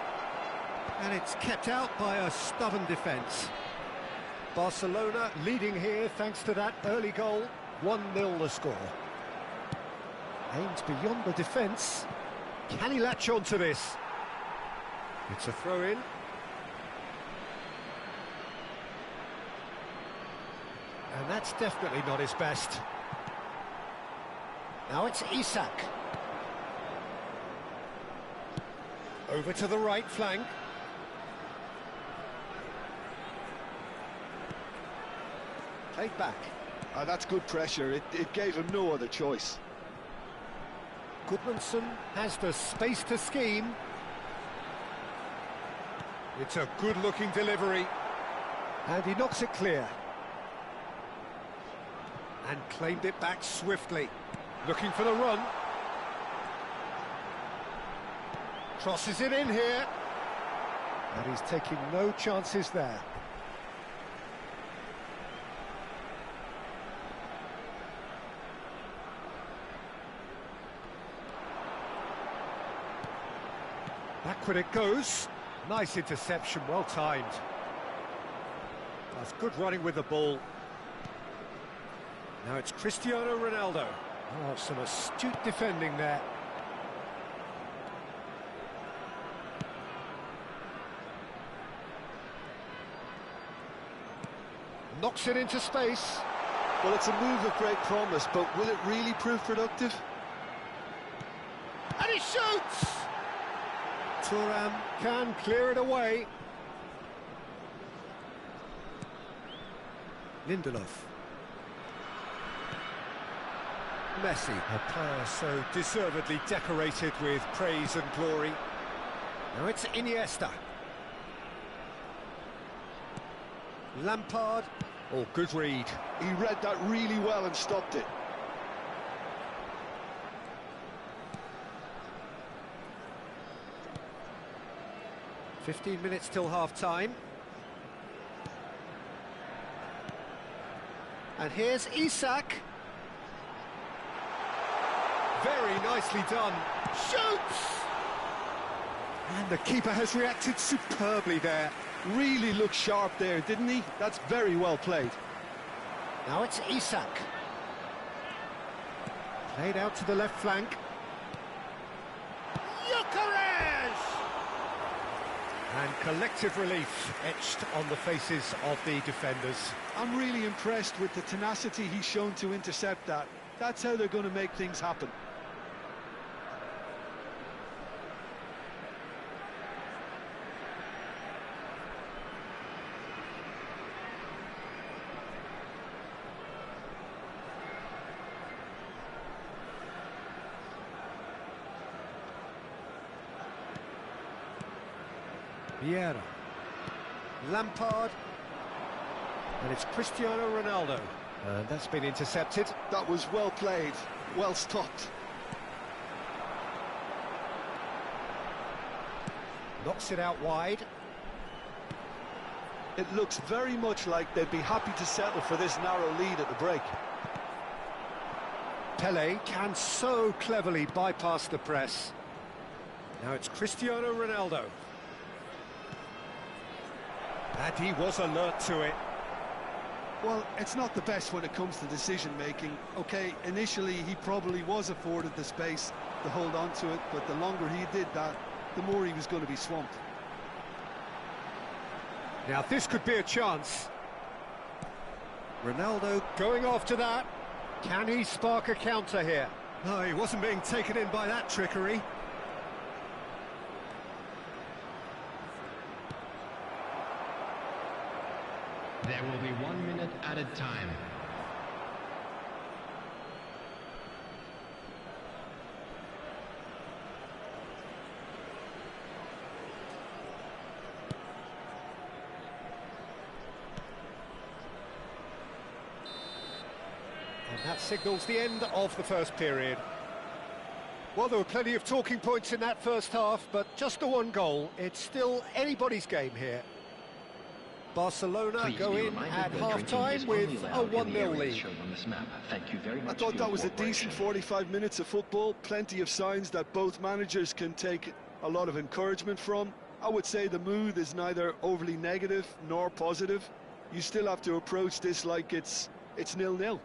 And it's kept out by a stubborn defence. Barcelona leading here thanks to that early goal. 1-0 the score. Aims beyond the defence. Can he latch on to this? It's a throw-in. And that's definitely not his best. Now it's Isak. Over to the right flank. Played back. That's good pressure. It gave him no other choice. Goodmanson has the space to scheme. It's a good-looking delivery. And he knocks it clear. And claimed it back swiftly. Looking for the run. Crosses it in here. And he's taking no chances there. Backward it goes. Nice interception, well timed. That's good running with the ball. Now it's Cristiano Ronaldo. Oh, some astute defending there. Knocks it into space. Well, it's a move of great promise, but will it really prove productive? And he shoots! Thuram can clear it away. Lindelof. Messi, a player so deservedly decorated with praise and glory. Now it's Iniesta. Lampard. Oh, good read. He read that really well and stopped it. "15 minutes till half-time. And here's Isak. Very nicely done. Shoots! And the keeper has reacted superbly there. Really looked sharp there, didn't he? That's very well played. Now it's Isak. Played out to the left flank. And collective relief etched on the faces of the defenders. I'm really impressed with the tenacity he's shown to intercept that. That's how they're going to make things happen. Vieira, Lampard, and it's Cristiano Ronaldo, and that's been intercepted. That was well played, well stopped. Knocks it out wide. It looks very much like they'd be happy to settle for this narrow lead at the break. Pele can so cleverly bypass the press. Now it's Cristiano Ronaldo. And he was alert to it. Well, it's not the best when it comes to decision-making. OK, initially he probably was afforded the space to hold on to it, but the longer he did that, the more he was going to be swamped. Now this could be a chance. Ronaldo going after that. Can he spark a counter here? No, he wasn't being taken in by that trickery. There will be 1 minute added time. And that signals the end of the first period. Well, there were plenty of talking points in that first half, but just the one goal. It's still anybody's game here. Barcelona go in at half-time with a 1-0 lead. I thought that was a decent 45 minutes of football. Plenty of signs that both managers can take a lot of encouragement from. I would say the mood is neither overly negative nor positive. You still have to approach this like it's 0-0.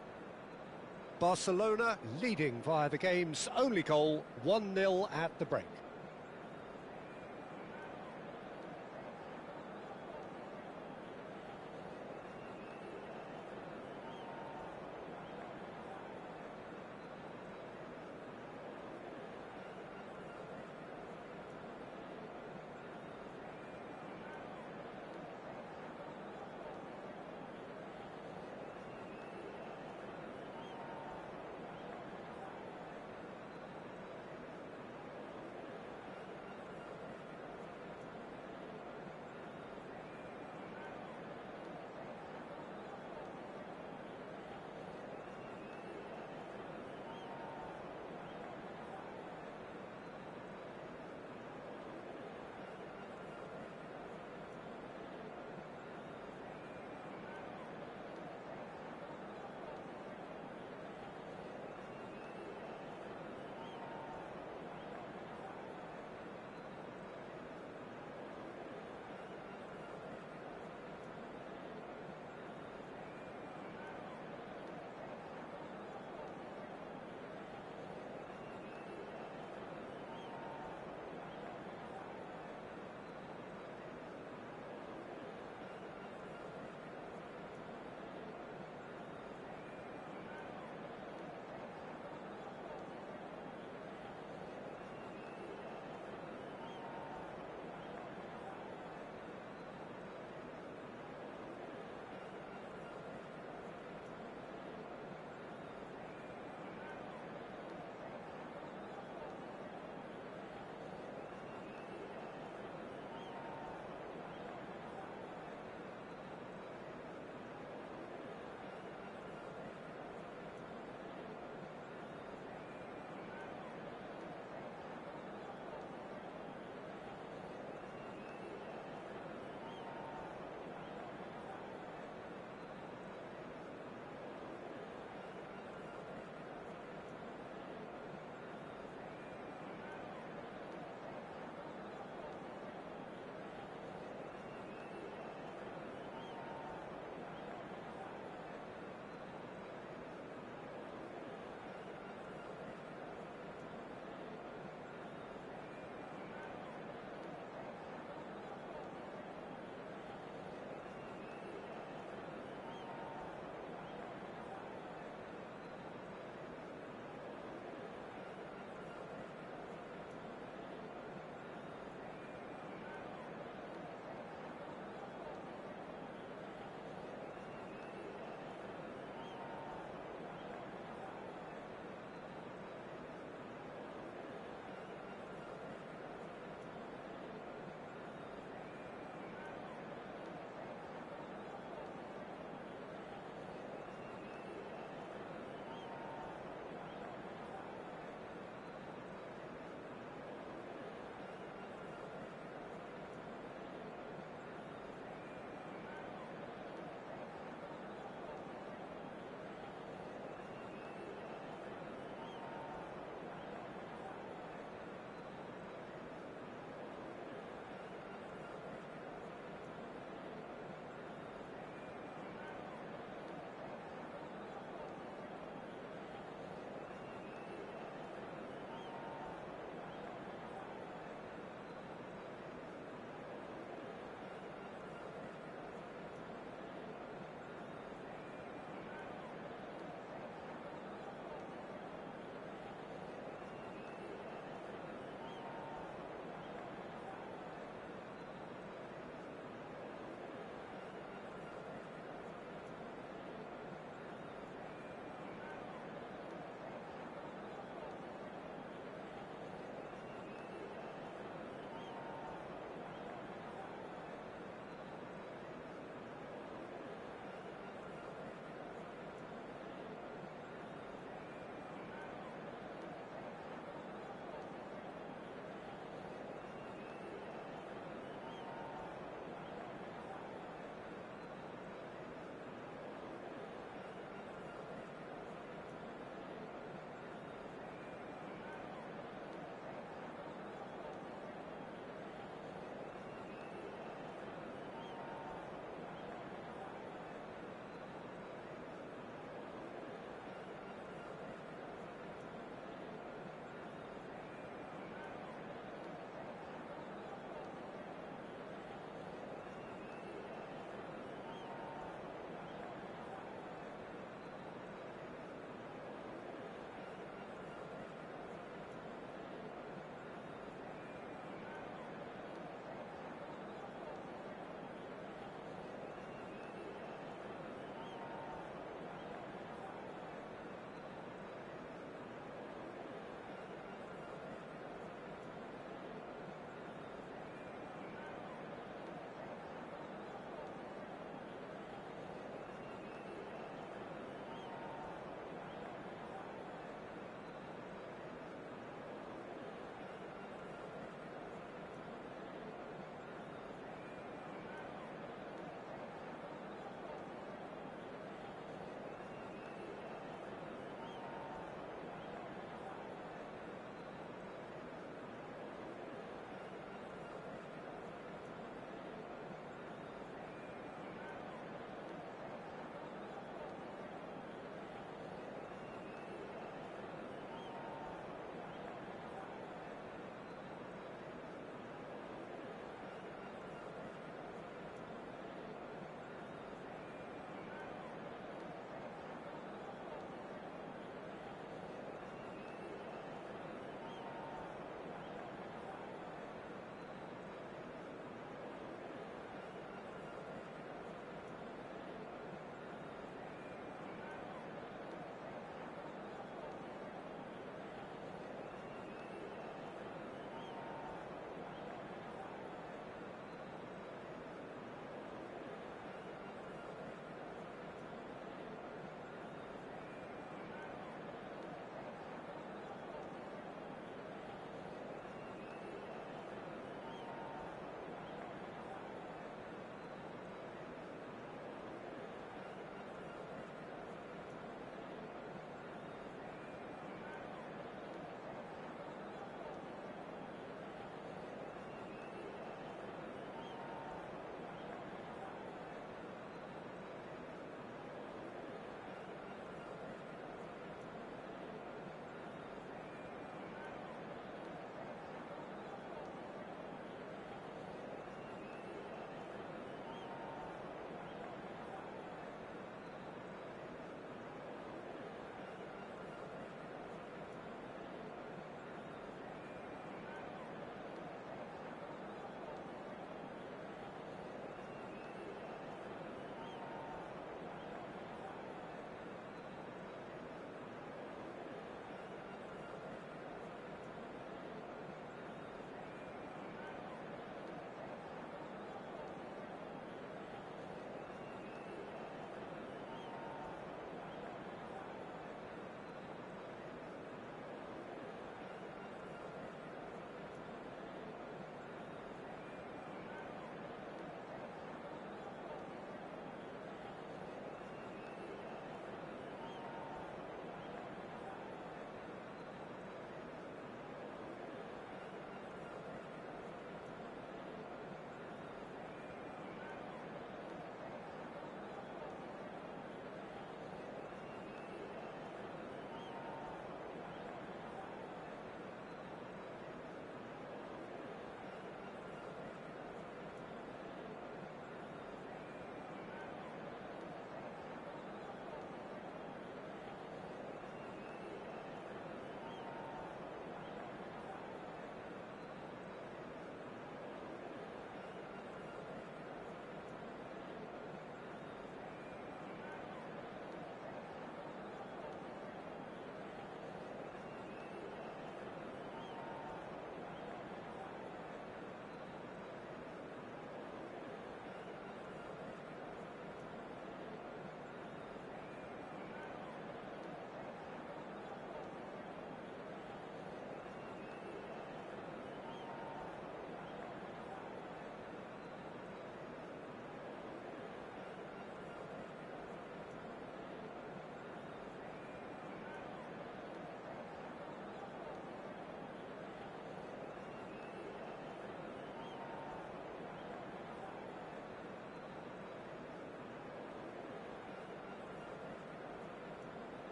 Barcelona leading via the game's only goal, 1-0 at the break.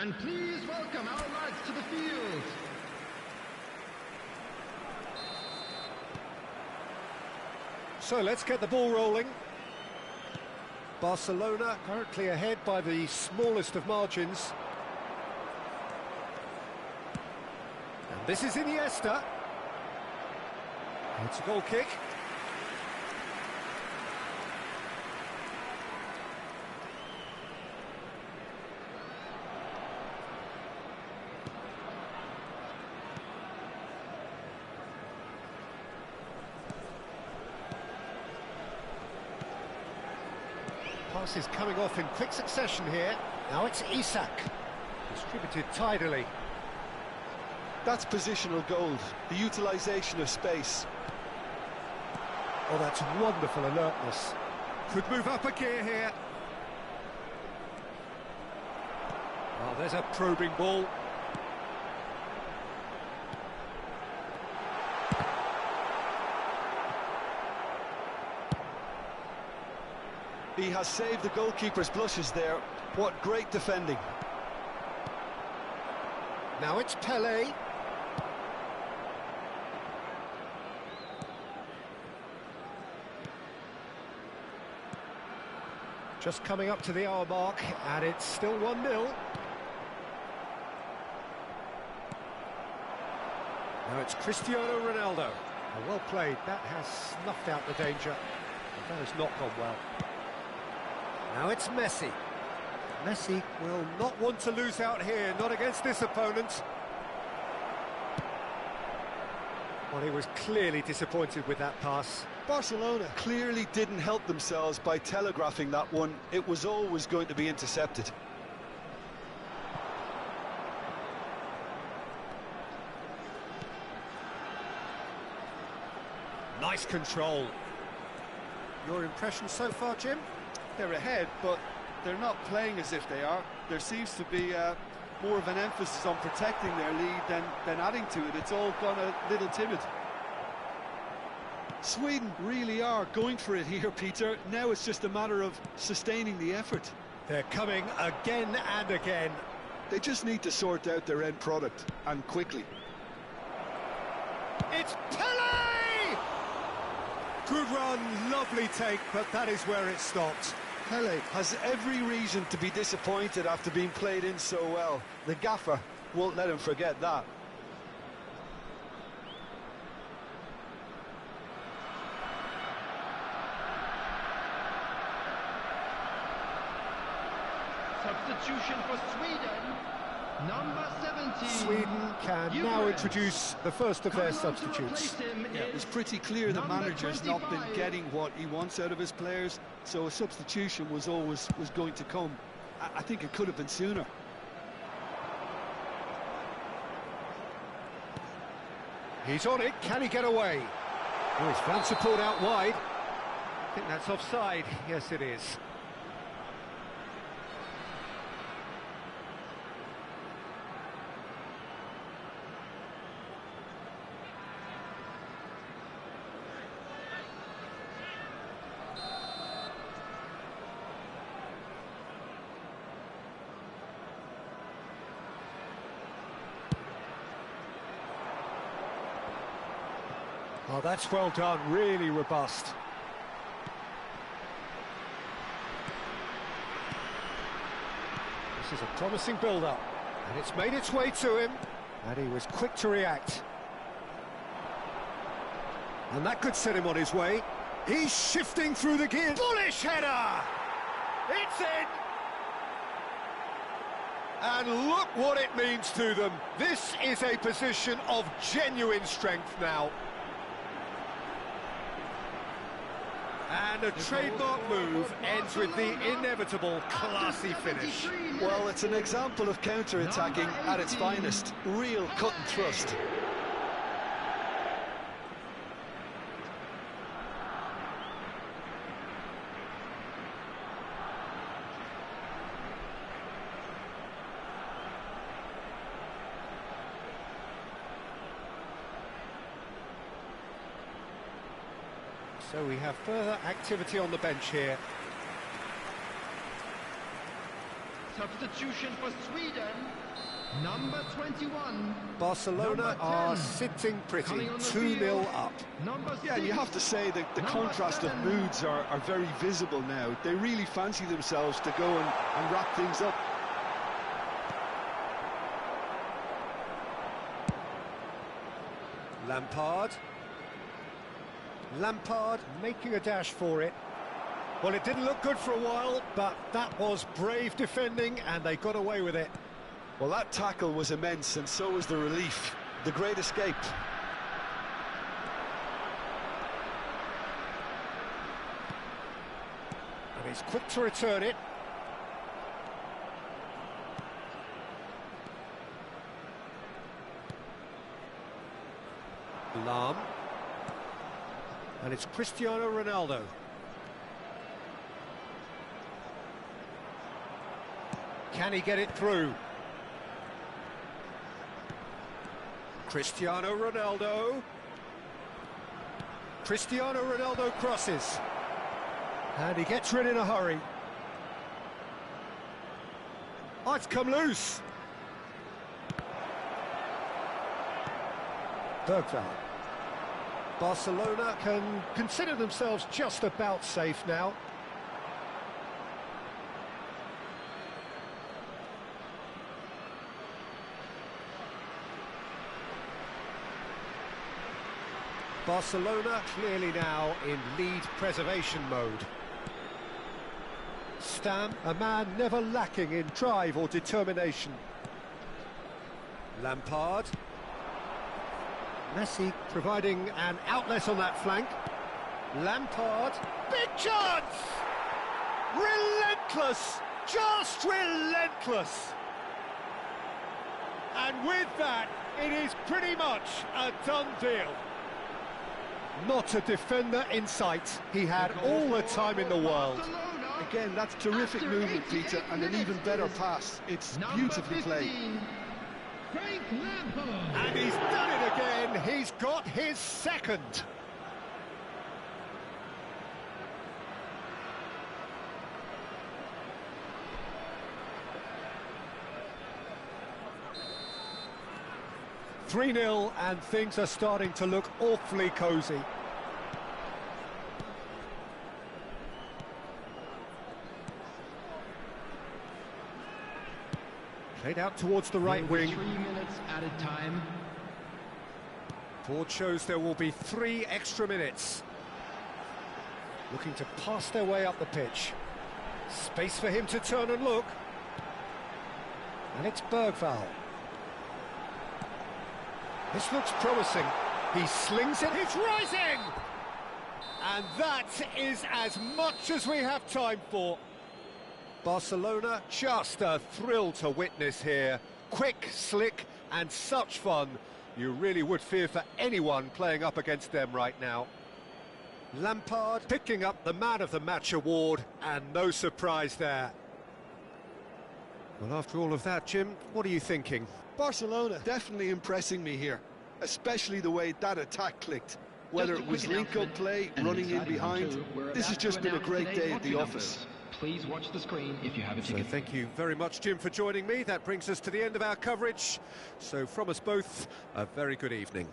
And please welcome our lads to the field. So let's get the ball rolling. Barcelona currently ahead by the smallest of margins. And this is Iniesta. It's a goal kick. Passes coming off in quick succession here. Now it's Isak. Distributed tidily. That's positional gold, the utilisation of space. Oh, that's wonderful alertness. Could move up a gear here. Oh, there's a probing ball. He has saved the goalkeeper's blushes there. What great defending. Now it's Pele. Just coming up to the hour mark, and it's still 1-0. Now it's Cristiano Ronaldo. Oh, well played. That has snuffed out the danger. That has not gone well. Now it's Messi. Messi will not want to lose out here, not against this opponent. Well, he was clearly disappointed with that pass. Barcelona clearly didn't help themselves by telegraphing that one. It was always going to be intercepted. Nice control. Your impression so far, Jim? They're ahead, but they're not playing as if they are. There seems to be more of an emphasis on protecting their lead than adding to it. It's all gone a little timid. Sweden really are going for it here, Peter. Now it's just a matter of sustaining the effort. They're coming again and again. They just need to sort out their end product, and quickly. It's Pele! Good run, lovely take, but that is where it stopped. Pele has every reason to be disappointed after being played in so well. The gaffer won't let him forget that. Substitution for Sweden, number 17. Sweden can now introduce the first of their substitutes. Yeah, it was pretty clear the manager's not been getting what he wants out of his players, so a substitution was going to come. I think it could have been sooner. He's on it, can he get away? Oh, he's found support out wide. I think that's offside. Yes, it is. Oh, that's well done, really robust. This is a promising build-up, and it's made its way to him, and he was quick to react. And that could set him on his way. He's shifting through the gears. Bullish header! It's in! And look what it means to them. This is a position of genuine strength now. And a trademark move ends with the inevitable classy finish. Well, it's an example of counter-attacking at its finest. Real cut and thrust. So we have further activity on the bench here. Substitution for Sweden. Number 21. Barcelona are sitting pretty, 2-0 up. Yeah, you have to say that the contrast of moods are very visible now. They really fancy themselves to go and wrap things up. Lampard making a dash for it. Well, it didn't look good for a while, but that was brave defending, and they got away with it. Well, that tackle was immense, and so was the relief. The great escape. And he's quick to return it. Lahm. And it's Cristiano Ronaldo. Can he get it through? Cristiano Ronaldo. Cristiano Ronaldo crosses. And he gets rid in a hurry. Oh, it's come loose. Bergvall. Barcelona can consider themselves just about safe now. Barcelona clearly now in lead preservation mode. Stam, a man never lacking in drive or determination. Lampard. Messi providing an outlet on that flank. Lampard. Big chance! Relentless! Just relentless! And with that, it is pretty much a done deal. Not a defender in sight. He had all the time in the world. Again, that's terrific movement, Peter, and an even better pass. It's beautifully played. And he's done it again. He's got his second. (3-0) and things are starting to look awfully cosy. Played out towards the right wing. 3 minutes added time. Board shows there will be 3 extra minutes. Looking to pass their way up the pitch. Space for him to turn and look. And it's Bergvall. This looks promising. He slings it, it's rising! And that is as much as we have time for. Barcelona, just a thrill to witness here. Quick, slick, and such fun. You really would fear for anyone playing up against them right now. Lampard picking up the Man of the Match award, and no surprise there. Well, after all of that, Jim, what are you thinking? Barcelona definitely impressing me here, especially the way that attack clicked. Whether it was link-up play, running in behind, this has just been a great day at the office. Please watch the screen if you have a ticket. So thank you very much, Jim, for joining me. That brings us to the end of our coverage. So from us both, a very good evening.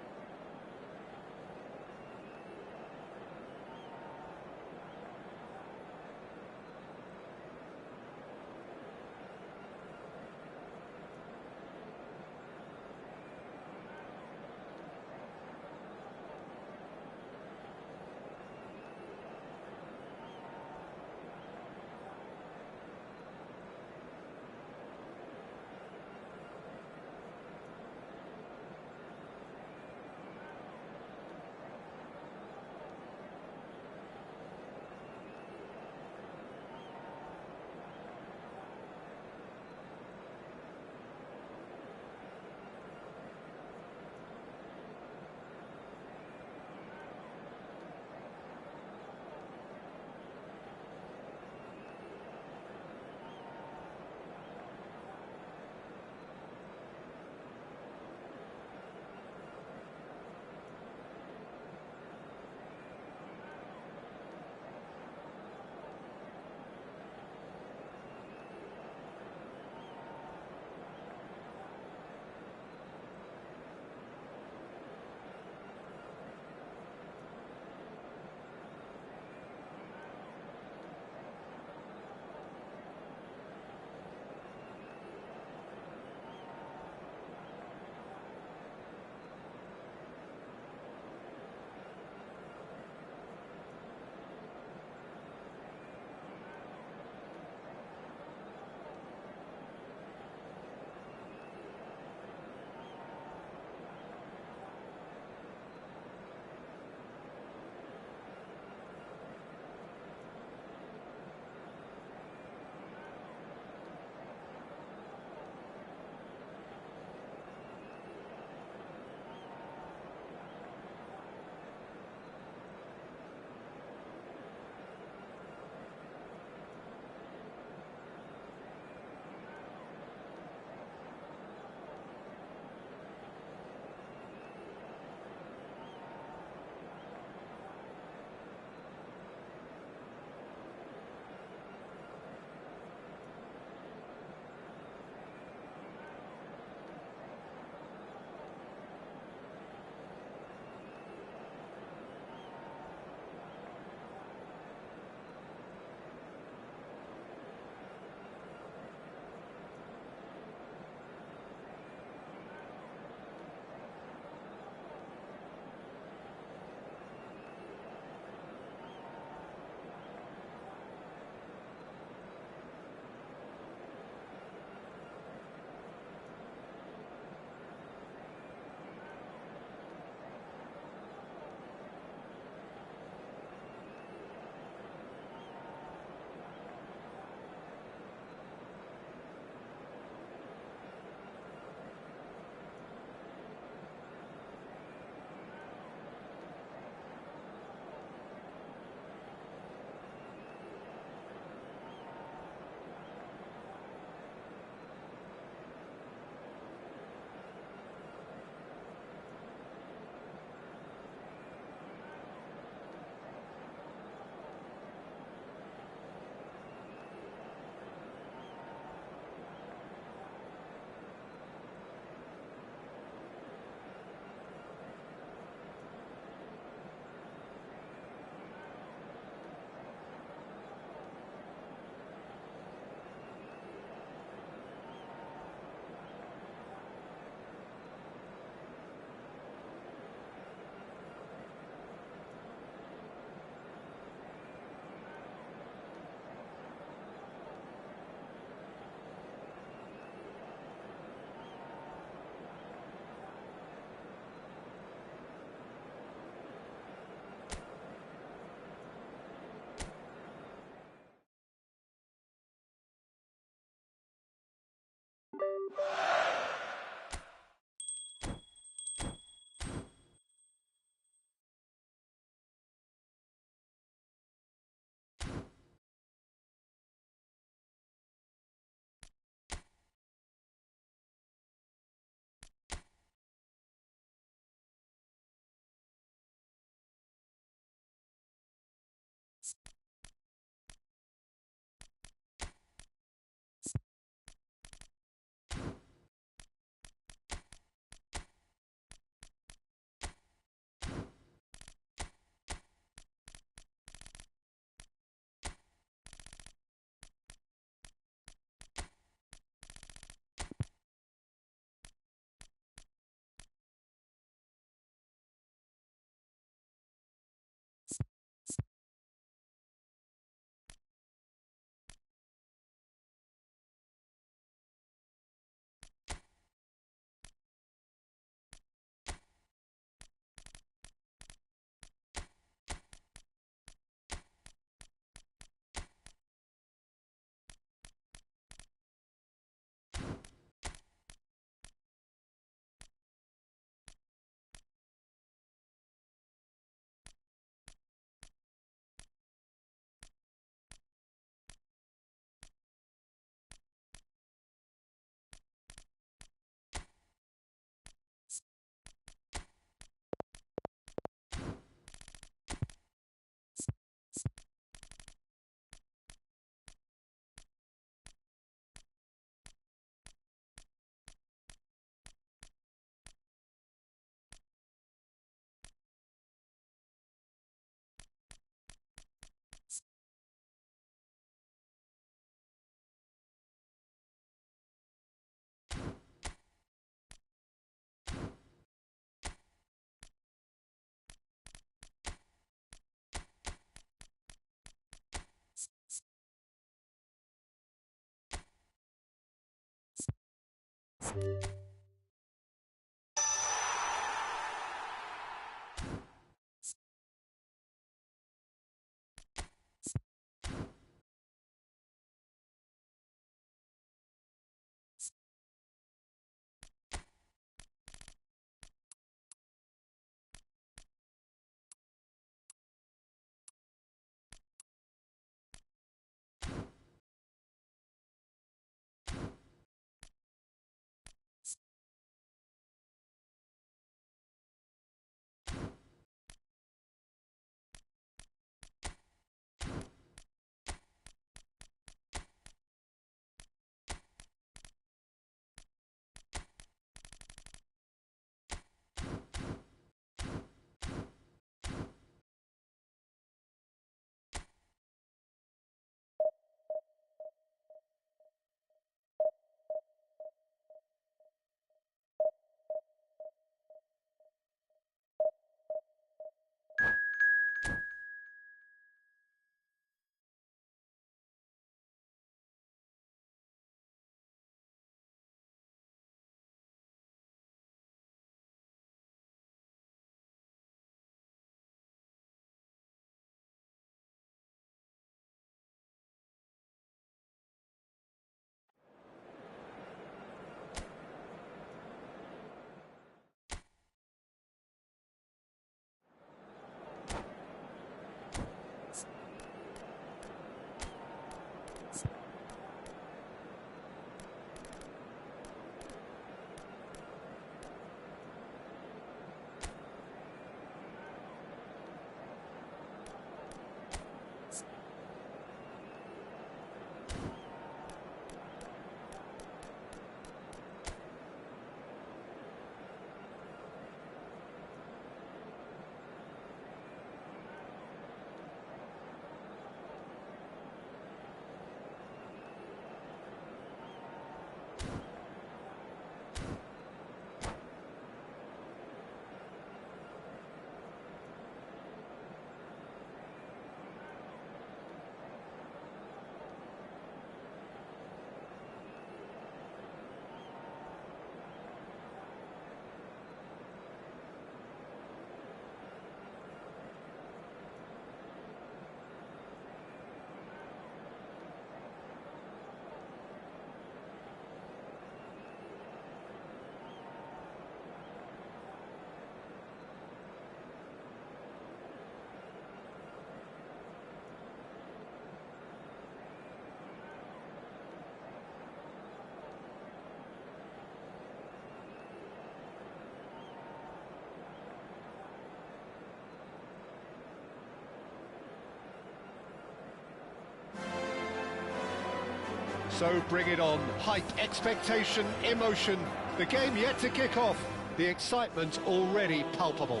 So bring it on. Hype, expectation, emotion. The game yet to kick off. The excitement already palpable.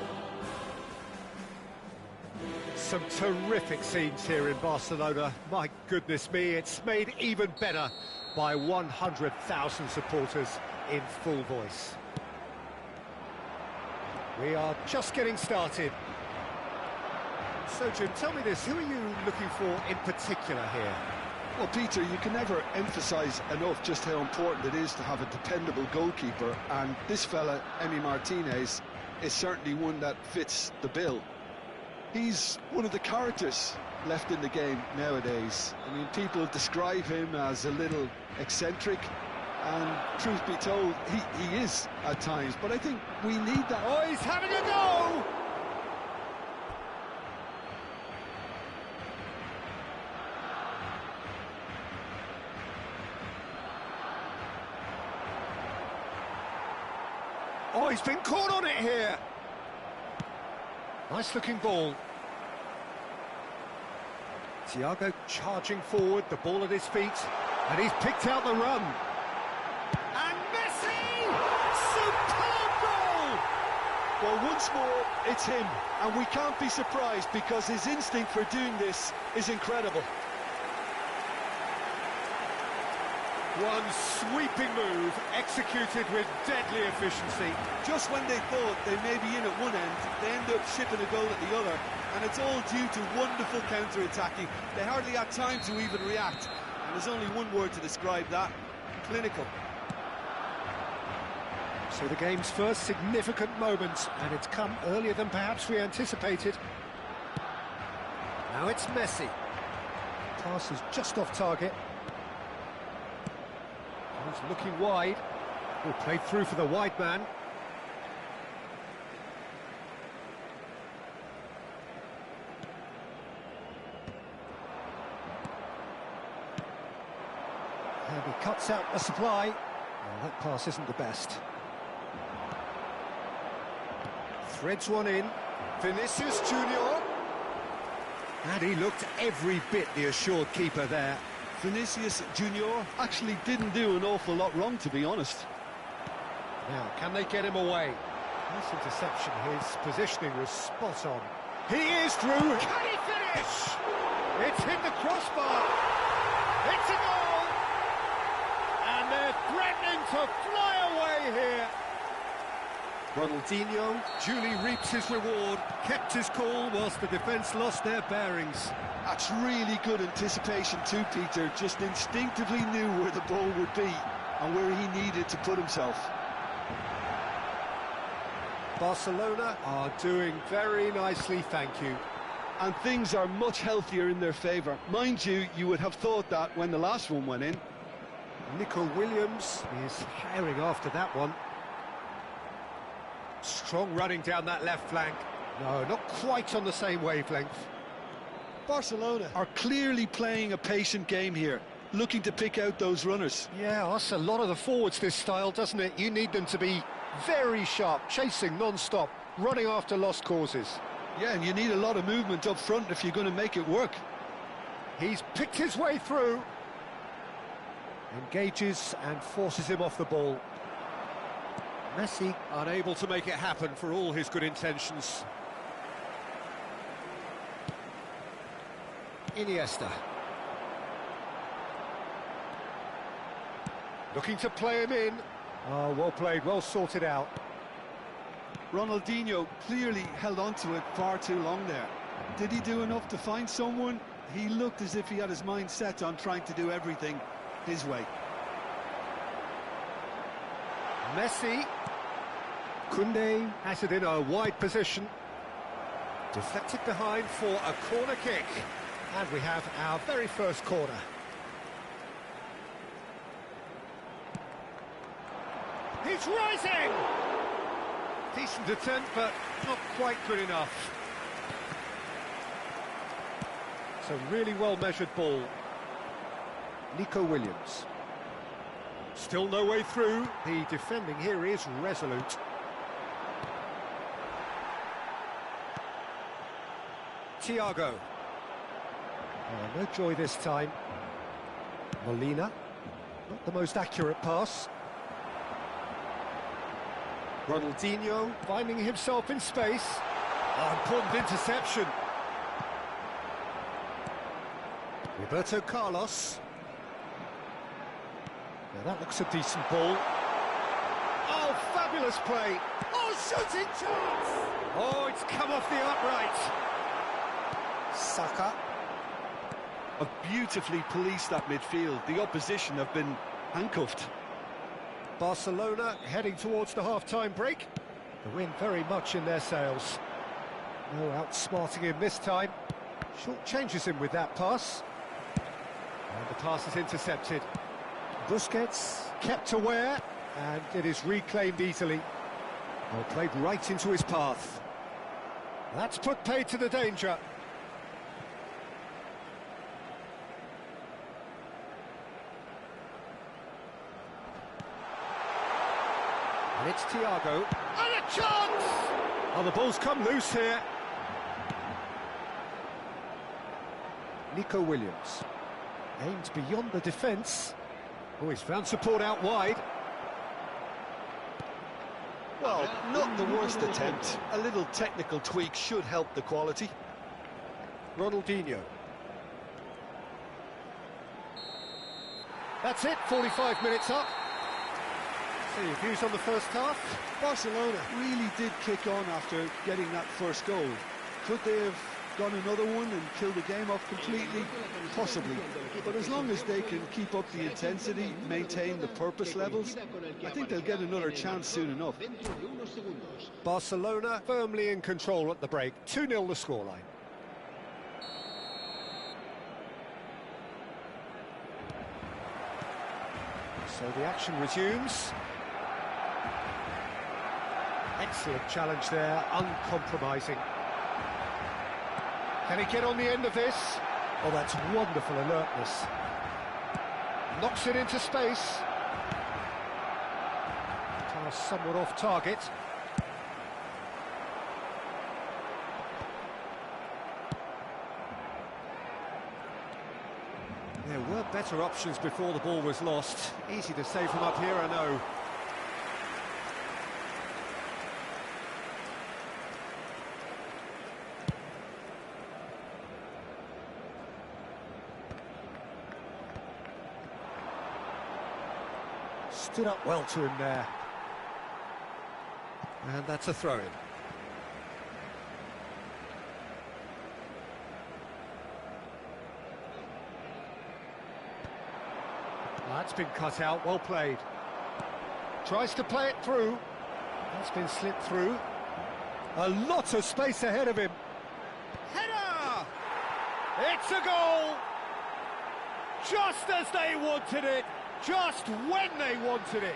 Some terrific scenes here in Barcelona. My goodness me, it's made even better by 100,000 supporters in full voice. We are just getting started. So, Jim, tell me this, who are you looking for in particular here? Well, Peter, you can never emphasise enough just how important it is to have a dependable goalkeeper, and this fella, Emi Martinez, is certainly one that fits the bill. He's one of the characters left in the game nowadays. I mean, people describe him as a little eccentric, and truth be told, he is at times, but I think we need that. Oh, he's having a go! Oh, he's been caught on it here. Nice looking ball. Thiago charging forward, the ball at his feet, and he's picked out the run. And Messi! Superb goal! Well, once more, it's him, and we can't be surprised because his instinct for doing this is incredible. One sweeping move, executed with deadly efficiency. Just when they thought they may be in at one end, they end up shipping a goal at the other, and it's all due to wonderful counter-attacking. They hardly had time to even react, and there's only one word to describe that: clinical. So the game's first significant moment, and it's come earlier than perhaps we anticipated. Now it's Messi. Pass is just off target. He's looking wide. He played through for the wide man. And he cuts out the supply. Well, that pass isn't the best. Threads one in. Vinicius Junior. And he looked every bit the assured keeper there. Vinicius Junior actually didn't do an awful lot wrong, to be honest. Now, can they get him away? Nice interception. His positioning was spot on. He is through. Can he finish? It's hit the crossbar. It's a goal. And they're threatening to fly away here. Ronaldinho duly reaps his reward, kept his cool whilst the defence lost their bearings. That's really good anticipation too, Peter. Just instinctively knew where the ball would be and where he needed to put himself. Barcelona are doing very nicely, thank you. And things are much healthier in their favour. Mind you, you would have thought that when the last one went in. Nico Williams is herring after that one. Strong running down that left flank. No, not quite on the same wavelength. Barcelona are clearly playing a patient game here, looking to pick out those runners. Yeah, that's a lot of the forwards, this style, doesn't it? You need them to be very sharp, chasing non-stop, running after lost causes. Yeah, and you need a lot of movement up front if you're going to make it work. He's picked his way through. Engages and forces him off the ball. Messi unable to make it happen for all his good intentions. Iniesta. Looking to play him in. Oh, well played, well sorted out. Ronaldinho clearly held on to it far too long there. Did he do enough to find someone? He looked as if he had his mind set on trying to do everything his way. Messi. Koundé has it in a wide position. Deflected behind for a corner kick. And we have our very first corner. He's rising! Decent attempt, but not quite good enough. It's a really well-measured ball. Nico Williams. Still no way through. The defending here is resolute. Thiago. Oh, no joy this time. Molina. Not the most accurate pass. Ronaldinho finding himself in space. Oh, important interception. Roberto Carlos. Now that looks a decent ball. Oh, fabulous play. Oh, shooting chance. Oh, it's come off the upright. Saka. Have beautifully policed that midfield. The opposition have been handcuffed. Barcelona heading towards the half-time break. The win very much in their sails. No outsmarting him this time. Short changes him with that pass. And the pass is intercepted. Busquets kept aware, and it is reclaimed easily. Well, played right into his path. That's put paid to the danger. And it's Thiago. And a chance! Oh, the ball's come loose here. Nico Williams. Aimed beyond the defence. Oh, he's found support out wide. Well, not the worst attempt. A little technical tweak should help the quality. Ronaldinho. That's it, 45 minutes up. So your views on the first half? Barcelona really did kick on after getting that first goal. Could they have got another one and kill the game off completely? Possibly. But as long as they can keep up the intensity, maintain the purpose levels, I think they'll get another chance soon enough. Barcelona firmly in control at the break. 2-0 the scoreline. So the action resumes. Excellent challenge there, uncompromising. Can he get on the end of this? Oh, that's wonderful alertness. Knocks it into space. Pass somewhat off target. There were better options before the ball was lost. Easy to save from up here, I know. Stood up well to him there. And that's a throw-in. That's been cut out, well played. Tries to play it through. That's been slipped through. A lot of space ahead of him. Header! It's a goal! Just as they wanted it, just when they wanted it.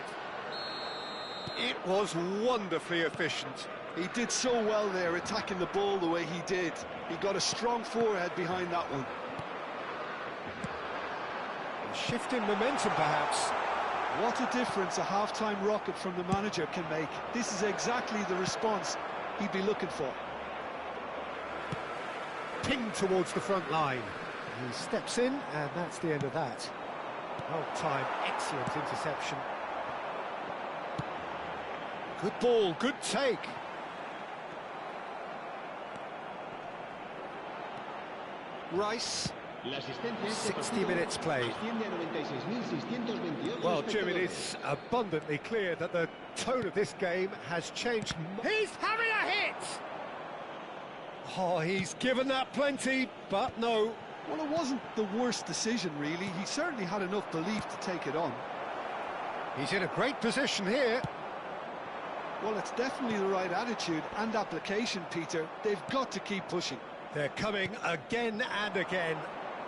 It was wonderfully efficient. He did so well there, attacking the ball the way he did. He got a strong forehead behind that one. Shift in momentum, perhaps. What a difference a half-time rocket from the manager can make. This is exactly the response he'd be looking for. Ping towards the front line. He steps in, and that's the end of that. Well timed, excellent interception. Good ball, good take. Rice. 60 minutes played. Well, Jim, it is abundantly clear that the tone of this game has changed. He's having a hit! Oh, he's given that plenty, but no. Well, it wasn't the worst decision, really. He certainly had enough belief to take it on. He's in a great position here. Well, it's definitely the right attitude and application, Peter. They've got to keep pushing. They're coming again and again.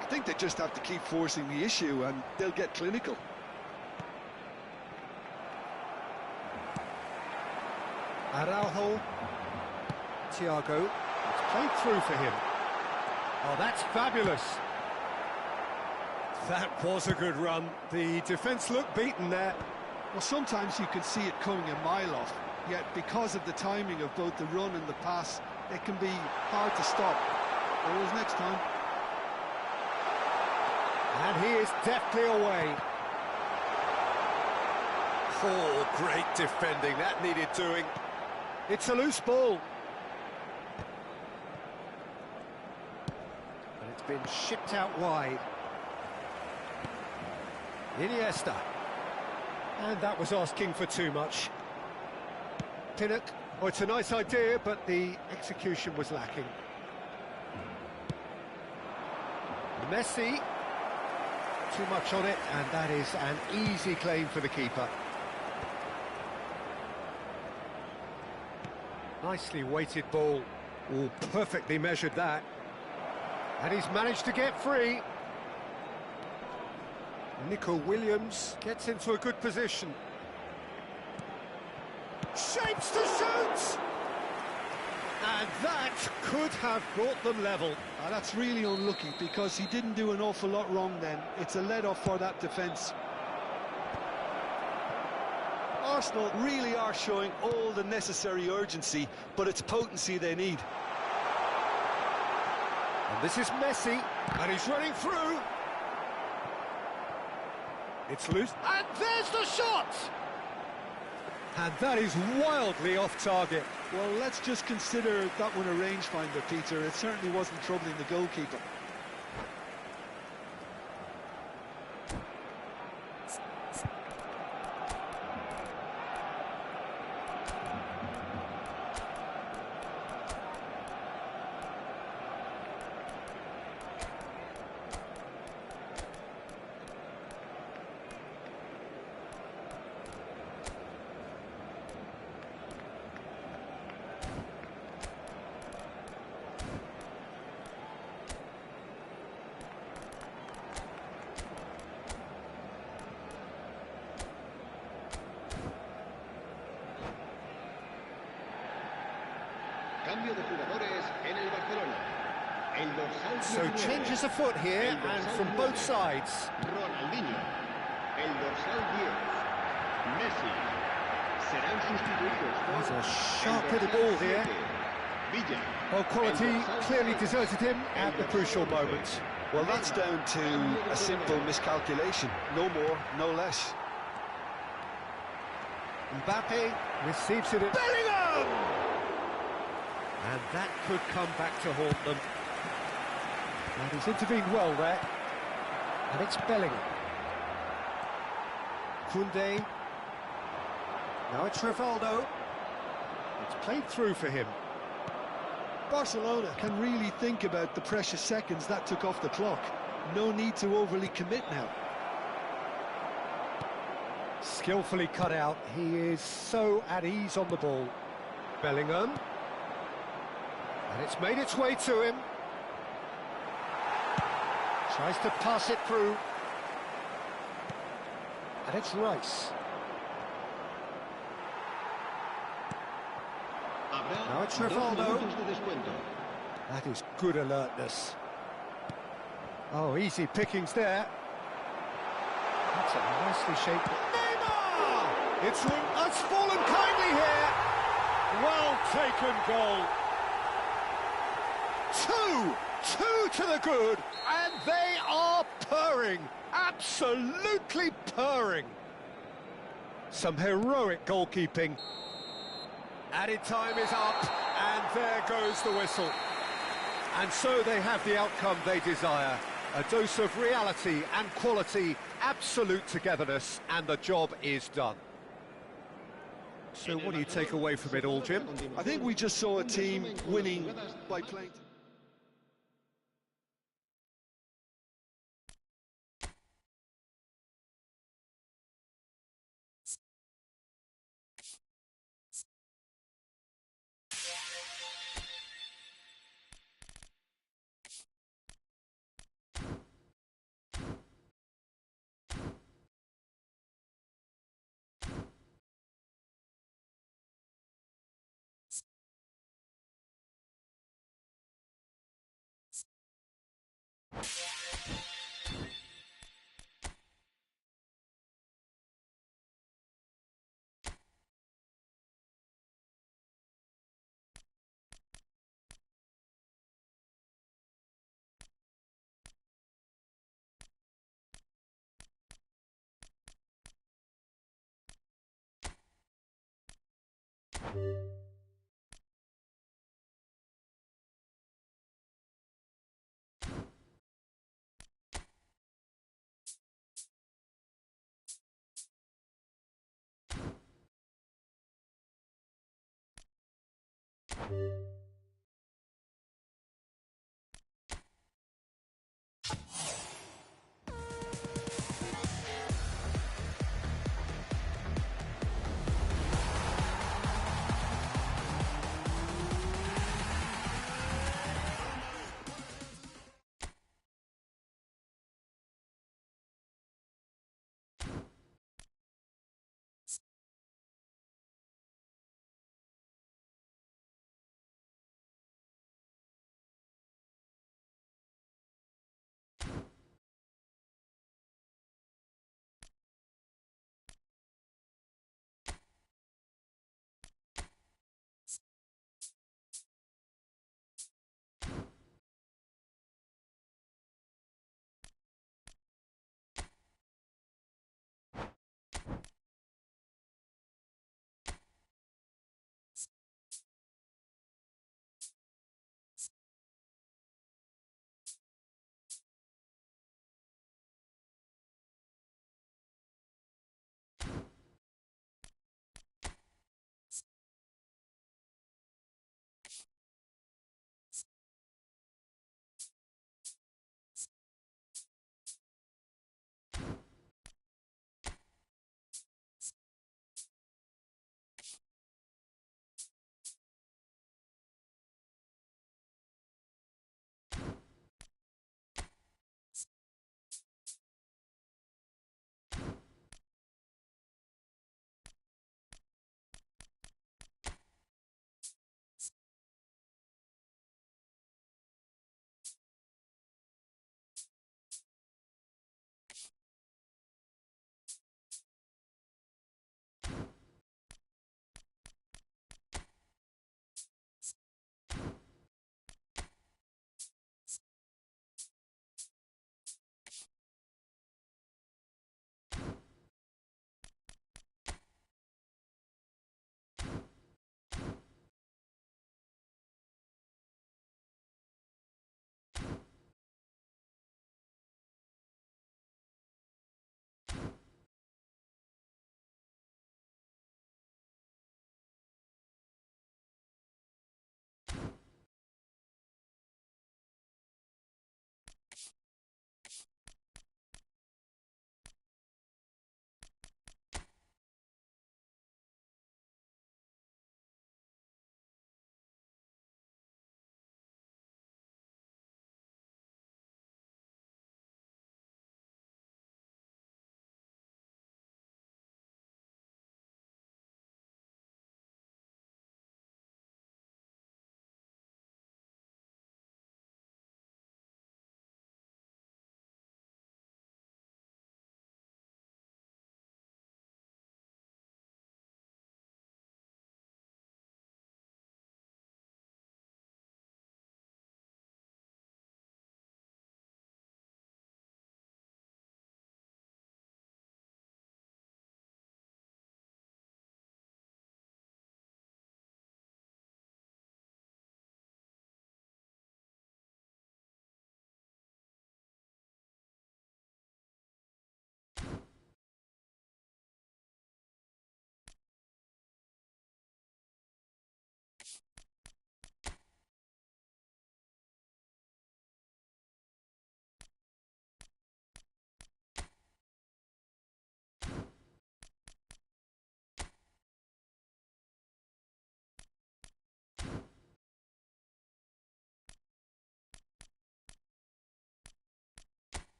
I think they just have to keep forcing the issue and they'll get clinical. Araujo. Thiago. It's played through for him. Oh, that's fabulous. That was a good run. The defence looked beaten there. Well, sometimes you can see it coming a mile off, yet because of the timing of both the run and the pass, it can be hard to stop. Always next time. And he is deftly away. Oh, great defending. That needed doing. It's a loose ball. And it's been shipped out wide. Iniesta. And that was asking for too much. Pinnock. Oh, it's a nice idea, but the execution was lacking. Messi. Too much on it, and that is an easy claim for the keeper. Nicely weighted ball. Oh, perfectly measured that. And he's managed to get free. Nico Williams gets into a good position. Shapes to shoot! And that could have brought them level. That's really unlucky because he didn't do an awful lot wrong then. It's a let-off for that defence. Arsenal really are showing all the necessary urgency, but it's potency they need. And this is Messi, and he's running through. It's loose, and there's the shot! And that is wildly off target. Well, let's just consider that one a rangefinder, Peter. It certainly wasn't troubling the goalkeeper. So changes afoot here, and from both sides. Ronaldinho, el dorsal 10, Messi, serán sustituidos por There's a sharp el little dorsal ball here. 7, Villa. Well, quality clearly deserted him at the crucial moment. Well, that's down to a simple miscalculation. No more, no less. Mbappe receives it. Bellingham! And that could come back to haunt them. And he's intervened well there. And it's Bellingham. Koundé. Now it's Rivaldo. It's played through for him. Barcelona can really think about the precious seconds that took off the clock. No need to overly commit now. Skillfully cut out. He is so at ease on the ball. Bellingham. And it's made its way to him. Tries to pass it through. And it's Rice. Now it's Rivaldo. That is good alertness. Oh, easy pickings there. That's a nicely shaped... Neymar! It's fallen kindly here. Well taken goal. Two to the good, and they are purring. Absolutely purring. Some heroic goalkeeping. Added time is up, and there goes the whistle. And so they have the outcome they desire. A dose of reality and quality, absolute togetherness, and the job is done. So what do you take away from it all, Jim? I think we just saw a team winning by playing...